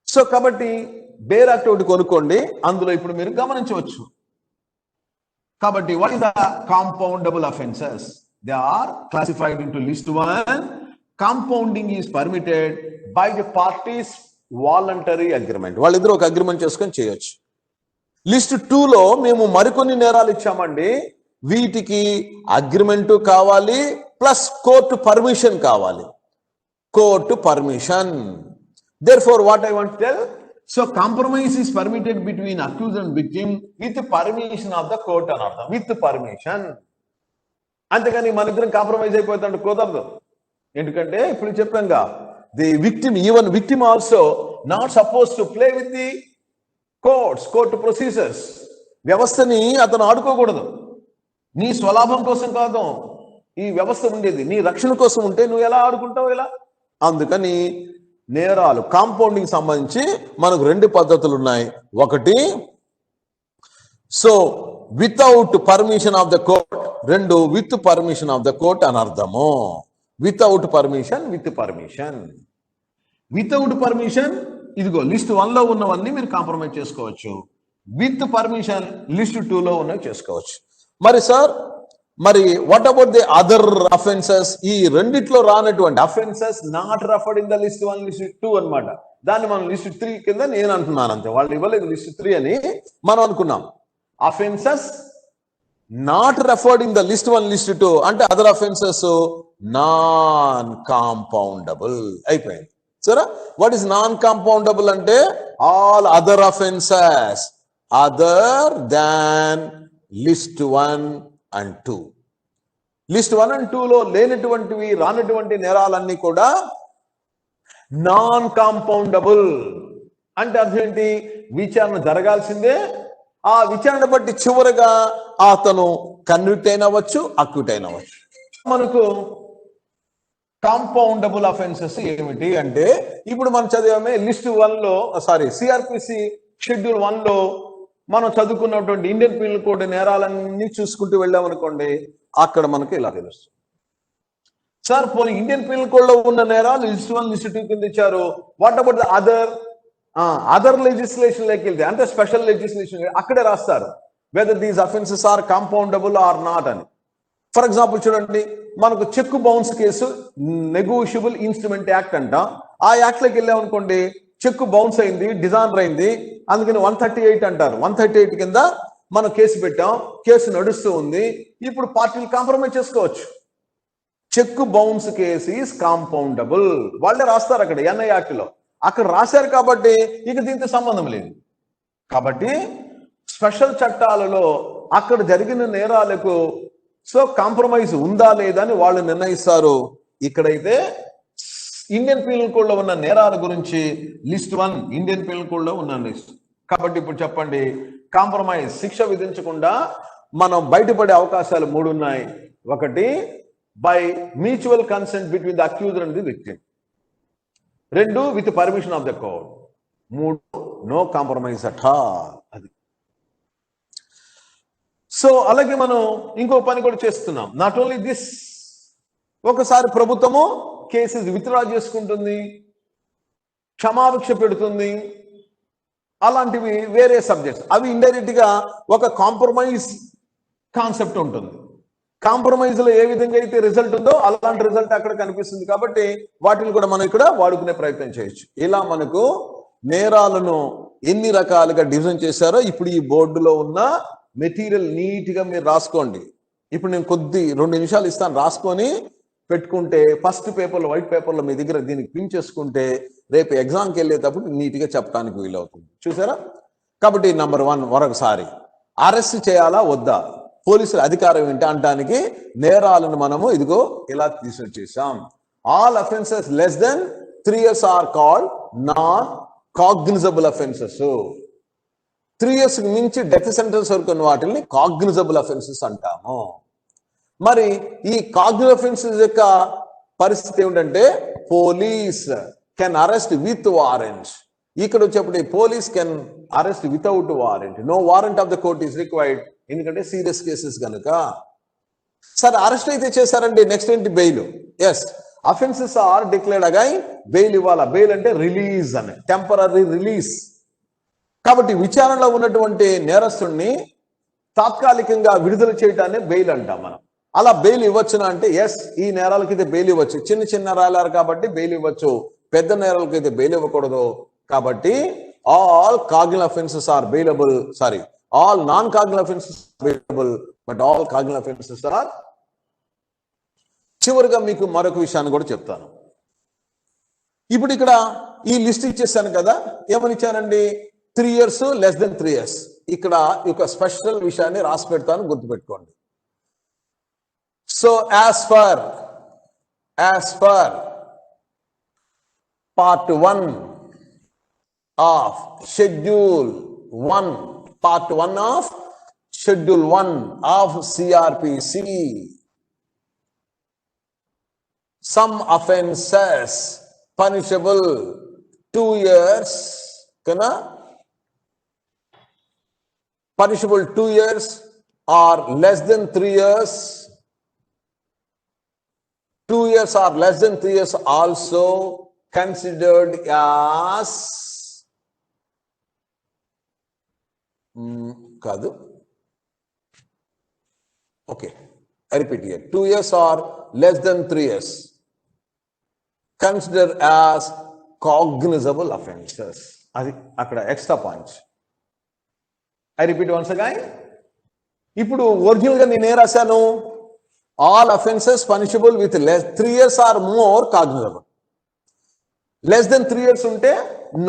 సో కాబట్టి బేర్ యాక్ట్ ఒకటి కొనుక్కోండి, అందులో ఇప్పుడు మీరు గమనించవచ్చు. కాబట్టి what is the compoundable offences? They are classified into list 1. Compounding is permitted by the parties voluntary agreement. వాళ్ళిద్దరూ ఒక అగ్రిమెంట్ చేసుకొని చేయొచ్చు. లిస్ట్ 2లో మేము మరికొన్ని నేరాలు ఇచ్చామండి, వీటికి అగ్రిమెంటు కావాలి ప్లస్ కోర్టు పర్మిషన్ కావాలి. Court permission. Therefore, what I want to tell, so compromise is permitted between accused and victim with permission of the court అని అర్థం, with permission. అంతేగాని మన ఇద్దరం కాంప్రమైజ్ అయిపోతుంటే కుదరదు. ఎందుకంటే ఇప్పుడు చెప్పాంగా, the victim, even victim also not suppose to play with the courts, court procedures. వ్యవస్థని అతను ఆడుకోకూడదు, నీ స్వలాభం కోసం కాదు ఈ వ్యవస్థ ఉండేది, నీ రక్షణ కోసం ఉంటే నువ్వు ఎలా ఆడుకుంటావు ఇలా. అందుకని నేరాలు కాంపౌండింగ్ సంబంధించి మనకు 2 పద్ధతులు ఉన్నాయి. ఒకటి so without permission of the court, 2 with permission of the court అని అర్థము. Without permission, with permission. Without permission ఇదిగో లిస్ట్ 1లో ఉన్నవన్నీ మీరు కాంప్రమైజ్ చేసుకోవచ్చు, విత్ పర్మిషన్ లిస్ట్ 2లో ఉన్నవి చేసుకోవచ్చు. మరి సార్, మరి what about the other offences? ఈ రెండిట్లో రానటువంటి offences not referred in the list 1, list 2 అన్నమాట. దాన్ని మనం లిస్ట్ 3 కింద నేను అంటున్నాను అంతే, వాళ్ళు ఇవ్వలేదు లిస్ట్ 3 అని మనం అనుకున్నాం. Offences not referred in the list 1, list 2 అంటే అదర్ అఫెన్సెస్ నాన్ కాంపౌండబుల్ అయిపోయింది. సరే, వాట్ ఈస్ నాన్ కాంపౌండబుల్ అంటే all other offences other than list 1 and 2. List 1 and 2లో లేనటువంటివి, రానటువంటి నేరాలన్నీ కూడా నాన్ కాంపౌండబుల్. అంటే అర్థం ఏంటి? విచారణ జరగాల్సిందే, ఆ విచారణ బట్టి చివరిగా అతను కన్విక్ట్ అయినవచ్చు, అక్యూట్ అయినవచ్చు. మనకు కాంపౌండబుల్ అఫెన్సెస్ ఏమిటి అంటే, ఇప్పుడు మనం చదివామే లిస్ట్ 1లో, సిఆర్పిసి షెడ్యూల్ 1లో మనం చదువుకున్నటువంటి ఇండియన్ పీనల్ కోడ్ నేరాలన్నీ చూసుకుంటూ వెళ్ళామనుకోండి, అక్కడ మనకి ఇలా తెలుస్తుంది. సార్ పోనీ ఇండియన్ పీనల్ కోడ్ లో ఉన్న నేరాలు లిస్ట్ 1, లిస్ట్ 2 కింద ఇచ్చారు, what about the other legislation లోకి వెళ్తే, అంటే స్పెషల్ లెజిస్లేషన్ అక్కడే రాస్తారు whether these offences are compoundable or not అని. ఫర్ ఎగ్జాంపుల్ చూడండి, మనకు check bounce case negotiable instrument act అంట. ఆ యాక్ట్ లోకి వెళ్ళామనుకోండి, చెక్ బౌన్స్ అయింది, డిజానర్ అయింది, అందుకని 138 అంటారు. 138 కింద మనం కేసు పెట్టాం, కేసు నడుస్తూ ఉంది, ఇప్పుడు పార్టీలు కాంప్రమైజ్ చేసుకోవచ్చు. Check bounce case is compoundable, వాళ్ళే రాస్తారు అక్కడ ఎన్ఐ యాక్ట్ లో, అక్కడ రాశారు కాబట్టి ఇక దీంతో సంబంధం లేదు. కాబట్టి స్పెషల్ చట్టాలలో అక్కడ జరిగిన నేరాలకు సో కాంప్రమైజ్ ఉందా లేదా అని వాళ్ళు నిర్ణయిస్తారు. ఇక్కడైతే ఇండియన్ పీనల్ కోడ్ లో ఉన్న నేరాల గురించి లిస్ట్ 1 ఇండియన్ పీనల్ కోడ్ లో ఉన్న లిస్ట్. కాబట్టి ఇప్పుడు చెప్పండి, కాంప్రమైజ్ శిక్ష విధించకుండా మనం బయటపడే అవకాశాలు 3 ఉన్నాయి. ఒకటి by mutual consent between the accuser and the victim. 2 with permission of the court. 3 no compromise at all. అది. సో అలాగే మనం ఇంకో పని కూడా చేస్తున్నాం. నాట్ ఓన్లీ దిస్, ఒకసారి ప్రభుత్వము కేసెస్ విత్డ్రా చేసుకుంటుంది, క్షమాభిక్ష పెడుతుంది, అలాంటివి వేరే సబ్జెక్ట్స్. అవి ఇండైరెక్ట్ గా ఒక కాంప్రమైజ్ కాన్సెప్ట్ ఉంటుంది. కాంప్రమైజ్ లో ఏ విధంగా అయితే రిజల్ట్ ఉందో అలాంటి రిజల్ట్ అక్కడ కనిపిస్తుంది. కాబట్టి వాటిని కూడా మనం ఇక్కడ వాడుకునే ప్రయత్నం చేయొచ్చు. ఇలా మనకు నేరాలను ఎన్ని రకాలుగా డివిజన్ చేశారో ఇప్పుడు ఈ బోర్డులో ఉన్న మెటీరియల్ నీట్ గా మీరు రాసుకోండి. ఇప్పుడు నేను 2 నిమిషాలు ఇస్తాను, రాసుకొని పెట్టుకుంటే ఫస్ట్ పేపర్లో వైట్ పేపర్లో మీ దగ్గర దీనికి పిన్ చేసుకుంటే రేపు ఎగ్జామ్కి వెళ్ళేటప్పుడు నీట్ గా చెప్పడానికి వీలవుతుంది. చూసారా? కాబట్టి నంబర్ 1 మరొకసారి అరెస్ట్ చేయాలా వద్దా, పోలీసుల అధికారం ఏంటి అనడానికి నేరాలను మనము ఇదిగో ఇలా తీసుకొచ్చేసాం. All offences less than 3 years are called non cognizable offences. 3 years మించి డెత్ సెంటెన్స్ వరకు ఉన్న వాటిని కాగ్నిజబుల్ అఫెన్సెస్ అంటాము. మరి ఈ కాగ్నిజబుల్ అఫెన్సెస్ యొక్క పరిస్థితి ఏమిటంటే police can arrest with warrant. ఇక్కడ వచ్చేప్పుడు police can arrest without warrant. No warrant of the court is required, ఎందుకంటే సీరియస్ కేసెస్ కనుక. సరే, అరెస్ట్ అయితే చేశారండి, నెక్స్ట్ ఏంటి? Bail. Yes, offences are declared again. Bail ఇవ్వాలా? బెయిల్ అంటే రిలీజ్ అని, టెంపరరీ రిలీజ్. కాబట్టి విచారణలో ఉన్నటువంటి నేరస్తుడిని తాత్కాలికంగా విడుదల చేయడాన్ని బెయిల్ అంటాం మనం. అలా బెయిల్ ఇవ్వచ్చునా అంటే ఎస్, ఈ నేరాలకైతే బెయిల్ ఇవ్వచ్చు. చిన్న నేరాలు కాబట్టి బెయిల్ ఇవ్వచ్చు, పెద్ద నేరాలకైతే బెయిల్ ఇవ్వకూడదు. కాబట్టి all cognizable offences are bailable, sorry, all non cognizable offences bailable, but all cognizable offences are. చివరిగా మీకు మరొక విషయాన్ని కూడా చెప్తాను. ఇప్పుడు ఇక్కడ ఈ లిస్ట్ ఇచ్చేసాను కదా, ఏమని ఇచ్చానండి? 3 years లెస్ దెన్ 3 years. ఇక్కడ ఒక స్పెషల్ విషయాన్ని రాసి పెడతాను, గుర్తుపెట్టుకోండి. So as per part 1 of schedule 1, part 1 of schedule 1 of CRPC, some offenses punishable 2 years, kana punishable 2 years or less than 3 years. 2 years or less than 3 years also considered as కాదు. Okay, I repeat here. 2 years or less than 3 years considered as cognizable offenses. అది అక్కడ extra points. I repeat once again. ఇప్పుడు original గా నేను ఏం రాశాను? All offences punishable with 3 years or more cognizable. Less than 3 years ఉంటే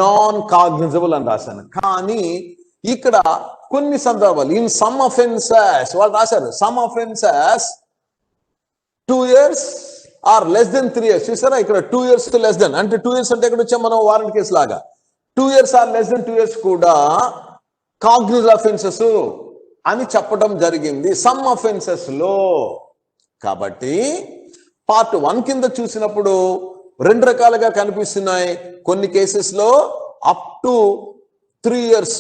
non cognizable అని రాశాను. కానీ ఇక్కడ కొన్ని సందర్భాలు ఇన్ సమ్ అఫెన్సెస్ వాళ్ళు రాశారు, some offences 2 years or less than 3 years. చూసారా? ఇక్కడ 2 years టు లెస్ దెన్ అంటే 2 years అంటే ఎక్కడ వచ్చాం మనం? వారెంట్ కేసు లాగా. 2 years or less than 2 years కూడా కాగ్నిజబుల్ అఫెన్సెస్ అని చెప్పడం జరిగింది సమ్ అఫెన్సెస్ లో. కాబట్టి పార్ట్ 1 కింద చూసినప్పుడు 2 రకాలుగా కనిపిస్తున్నాయి. కొన్ని కేసెస్ లో up to 3 years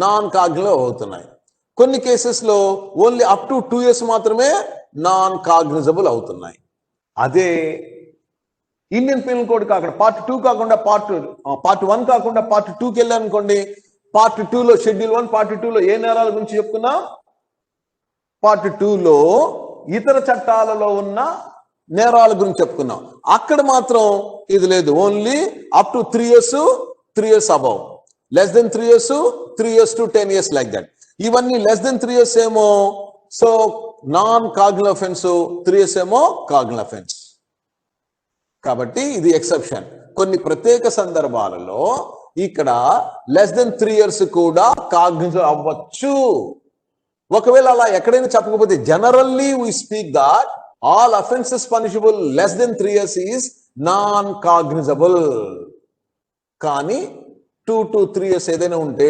non cognisable అవుతున్నాయి. కొన్ని కేసెస్ లో ఓన్లీ అప్ టు 2 years మాత్రమే నాన్ కాగ్నిజబుల్ అవుతున్నాయి. అదే ఇండియన్ పీనల్ కోడ్ కాకుండా పార్ట్ 2 కాకుండా పార్ట్ 1 కాకుండా పార్ట్ 2కి వెళ్ళానుకోండి, పార్ట్ 2లో షెడ్యూల్ 1 పార్ట్ 2లో ఏ నేరాల గురించి చెప్పుకున్నాం? పార్ట్ 2లో ఇతర చట్టాలలో ఉన్న నేరాల గురించి చెప్పుకున్నాం. అక్కడ మాత్రం ఇది లేదు, only up to 3 years 3 years above, less than 3 years 3 years to 10 years like that. ఇవన్నీ లెస్ దెన్ 3 years ఏమో so non cognizable offence, 3 years ఏమో కాగ్నిజబుల్ అఫెన్స్. కాబట్టి ఇది ఎక్సెప్షన్. కొన్ని ప్రత్యేక సందర్భాలలో ఇక్కడ లెస్ దెన్ 3 years కూడా కాగ్నిజబుల్ అవ్వచ్చు. ఒకవేళ అలా ఎక్కడైనా చెప్పకపోతే generally we speak that all offences punishable less than 3 years is non cognisable. కానీ 2 to 3 years ఏదైనా ఉంటే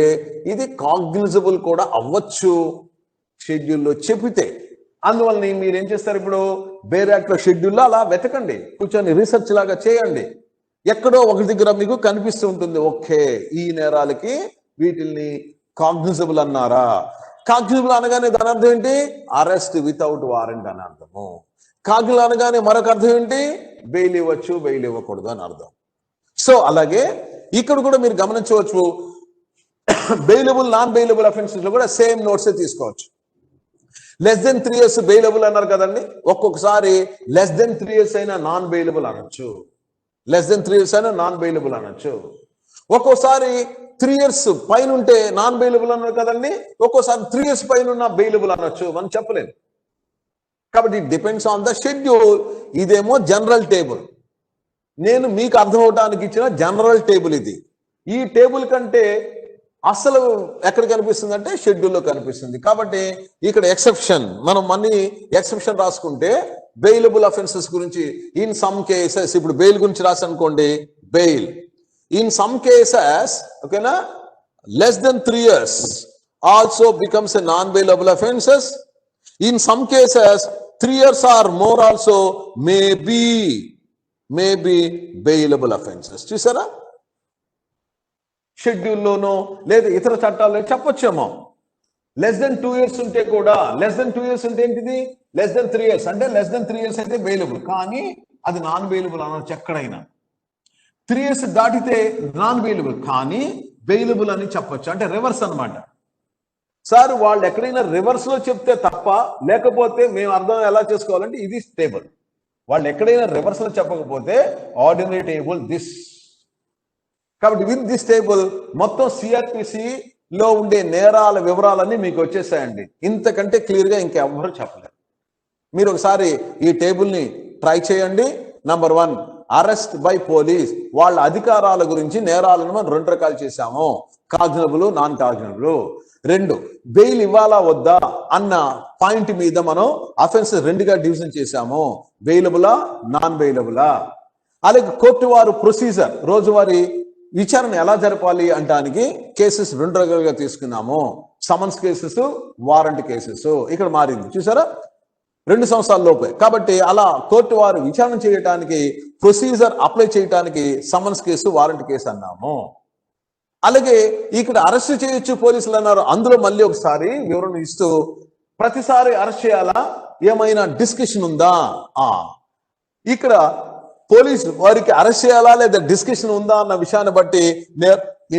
ఇది కాగ్నిజబుల్ కూడా అవ్వచ్చు షెడ్యూల్లో చెప్పితే. అందువల్ల మీరు ఏం చేస్తారు? ఇప్పుడు బేర్ యాక్ట్ లో షెడ్యూల్లో అలా వెతకండి, కూర్చొని రీసెర్చ్ లాగా చేయండి. ఎక్కడో ఒక దగ్గర మీకు కనిపిస్తూ ఉంటుంది, ఓకే ఈ నేరాలకి వీటిల్ని కాగ్నిజబుల్ అన్నారా. కాగ్నిజబుల్ అనగానే దాని అర్థం ఏంటి? అరెస్ట్ వితౌట్ వారెంట్ అని అర్థము. కాగ్నిజబుల్ అనగానే మరొక అర్థం ఏంటి? బెయిల్ ఇవ్వచ్చు, బెయిల్ ఇవ్వకూడదు అని అర్థం. సో అలాగే ఇక్కడ కూడా మీరు గమనించవచ్చు, బెయిలబుల్ నాన్ బెయిలబుల్ అఫెన్సెస్ లో కూడా సేమ్ నోట్స్ తీసుకోవచ్చు. లెస్ దెన్ 3 years బెయిలబుల్ అన్నారు కదండి, ఒక్కొక్కసారి లెస్ దెన్ 3 years అయినా నాన్ బెయిలబుల్ అనొచ్చు, లెస్ దెన్ 3 years అయినా నాన్ బెయిలబుల్ అనొచ్చు. ఒక్కోసారి 3 years పైన ఉంటే నాన్ బెయిలబుల్ అన్నారు కదండి, ఒక్కోసారి 3 years పైన ఉన్న బెయిలబుల్ అనొచ్చు, మనం చెప్పలేదు. కాబట్టి it depends on the schedule. ఇదేమో జనరల్ టేబుల్, నేను మీకు అర్థం అవడానికి ఇచ్చిన జనరల్ టేబుల్ ఇది. ఈ టేబుల్ కంటే అసలు ఎక్కడ కనిపిస్తుంది అంటే షెడ్యూల్లో కనిపిస్తుంది. కాబట్టి ఇక్కడ ఎక్సెప్షన్, మనం మళ్ళీ ఎక్సెప్షన్ రాసుకుంటే బెయిలబుల్ అఫెన్సెస్ గురించి ఇన్ సమ్ కేసెస్, ఇప్పుడు బెయిల్ గురించి రాసనుకోండి, బెయిల్ ఇన్ సమ్ కేసెస్, ఓకేనా, less than 3 years also becomes a non bailable offences. In some cases 3 years or more also may be bailable offences. చూసారా, షెడ్యూల్లోనో లేదా ఇతర చట్టాల్లో చెప్పొచ్చేమో. లెస్ దెన్ 2 years ఉంటే కూడా, లెస్ దెన్ 2 years అంటే ఏంటిది? లెస్ దెన్ 3 years అంటే లెస్ దెన్ 3 years అయితే బెయిలబుల్, కానీ అది నాన్ బెయిలబుల్ అనొచ్చు ఎక్కడైనా. 3 years దాటితే నాన్ బెయిలబుల్, కానీ బెయిలబుల్ అని చెప్పొచ్చు. అంటే రివర్స్ అనమాట. సార్ వాళ్ళు ఎక్కడైనా రివర్స్ లో చెప్తే తప్ప, లేకపోతే మేము అర్థం ఎలా చేసుకోవాలంటే ఇది టేబుల్. వాళ్ళు ఎక్కడైనా రివర్స్ లో చెప్పకపోతే ఆర్డినరీ టేబుల్ దిస్. కాబట్టి విత్ దిస్ టేబుల్ మొత్తం సిఆర్పిసి లో ఉండే నేరాల వివరాలన్నీ మీకు వచ్చేసాయండి. ఇంతకంటే క్లియర్ గా ఇంకెవ్వరూ చెప్పలేరు. మీరు ఒకసారి ఈ టేబుల్ని ట్రై చేయండి. నంబర్ 1, అరెస్ట్ బై పోలీస్, వాళ్ళ అధికారాల గురించి నేరాలను మనం 2 రకాలు చేశాము, కాగ్నిజబుల్, నాన్ కాగ్నిజబుల్. 2, బెయిల్ ఇవ్వాలా వద్దా అన్న పాయింట్ మీద మనం అఫెన్సెస్ 2గా డివిజన్ చేశాము, బెయిలబులా నాన్ బెయిలబులా. అలాగే కోర్టు వారు ప్రొసీజర్, రోజువారీ విచారణ ఎలా జరపాలి అంటానికి కేసెస్ 2 రకాలుగా తీసుకున్నాము, సమన్స్ కేసెస్, వారెంట్ కేసెస్. ఇక్కడ మారింది చూసారా, 2 సంవత్సరాల లోపే. కాబట్టి అలా కోర్టు వారు విచారణ చేయడానికి, ప్రొసీజర్ అప్లై చేయడానికి సమన్స్ కేసు, వారెంట్ కేసు అన్నాము. అలాగే ఇక్కడ అరెస్ట్ చేయొచ్చు పోలీసులు అన్నారు, అందులో మళ్ళీ ఒకసారి వివరణ ఇస్తూ, ప్రతిసారి అరెస్ట్ చేయాలా, ఏమైనా డిస్కషన్ ఉందా, ఇక్కడ పోలీసు వారికి అరెస్ట్ చేయాలా లేదా డిస్కషన్ ఉందా అన్న విషయాన్ని బట్టి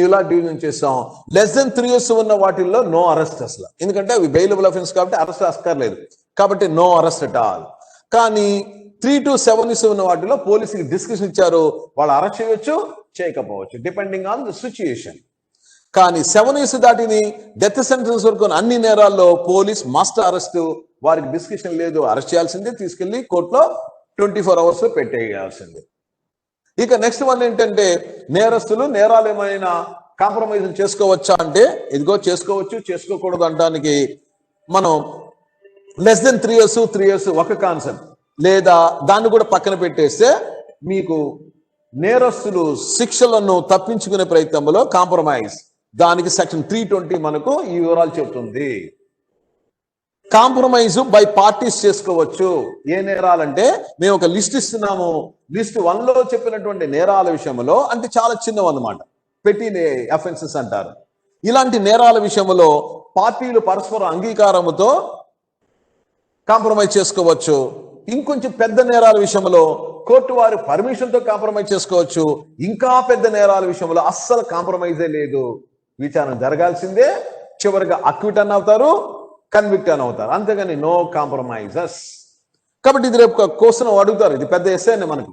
ఇలా డివిజన్ చేస్తాం. లెస్ దెన్ 3 years ఉన్న వాటిల్లో నో అరెస్ట్ అసలు, ఎందుకంటే అవి బెయిలబుల్ అఫెన్స్ కాబట్టి అరెస్ట్ అక్కర్లేదు, కాబట్టి నో అరెస్ట్ అట్ ఆల్. కానీ 3 to 7 years ఉన్న వాటిలో పోలీసుకి డిస్కషన్ ఇచ్చారు, వాళ్ళు అరెస్ట్ చేయొచ్చు, చేయకపోవచ్చు, డిపెండింగ్ ఆన్ ద సిచ్యుయేషన్. కానీ 7 years దాటిని డెత్ సెంటెన్స్ వరకు అన్ని నేరాల్లో పోలీస్ మస్ట్ అరెస్ట్, వారికి డిస్కషన్ లేదు, అరెస్ట్ చేయాల్సిందే, తీసుకెళ్లి కోర్టులో 24 hours పెట్టేయాల్సింది. ఇక నెక్స్ట్ వన్ ఏంటంటే, నేరస్తులు నేరాలు ఏమైనా కాంప్రమైజ్ చేసుకోవచ్చా అంటే, ఇదిగో చేసుకోవచ్చు, చేసుకోకూడదు అనడానికి మనం లెస్ దెన్ 3 years ఒక కాన్సెప్ట్, లేదా దాన్ని కూడా పక్కన పెట్టేస్తే మీకు నేరస్తులు శిక్షలను తప్పించుకునే ప్రయత్నంలో కాంప్రమైజ్, దానికి సెక్షన్ 320 మనకు ఈ వివరాలు చెబుతుంది. కాంప్రమైజ్ బై పార్టీస్ చేసుకోవచ్చు. ఏ నేరాలంటే, మేము ఒక లిస్ట్ ఇస్తున్నాము, లిస్ట్ 1లో చెప్పినటువంటి నేరాల విషయంలో, అంటే చాలా చిన్నవి అన్నమాట, పెట్టి అఫెన్సెస్ అంటారు. ఇలాంటి నేరాల విషయంలో పార్టీలు పరస్పర అంగీకారముతో కాంప్రమైజ్ చేసుకోవచ్చు. ఇంకొంచెం పెద్ద నేరాల విషయంలో కోర్టు వారి పర్మిషన్తో కాంప్రమైజ్ చేసుకోవచ్చు. ఇంకా పెద్ద నేరాల విషయంలో అస్సలు కాంప్రమైజే లేదు, విచారణ జరగాల్సిందే, చివరిగా అక్విట్ అని అవుతారు, కన్విక్ట్ అని అవుతారు, అంతేగాని నో కాంప్రమైజెస్. కాబట్టి ఇది రేపు క్వశ్చన్ అడుగుతారు, ఇది పెద్ద ఎస్సే అండి, మనకు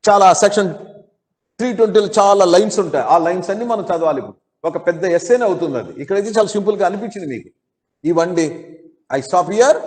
చాలా సెక్షన్ 320 చాలా లైన్స్ ఉంటాయి, ఆ లైన్స్ అన్ని మనం చదవాలి. ఒక పెద్ద ఎస్సేనే అవుతుంది అది. ఇక్కడైతే చాలా సింపుల్ గా అనిపించింది మీకు. ఇవ్వండి, ఐ స్టాప్ హియర్.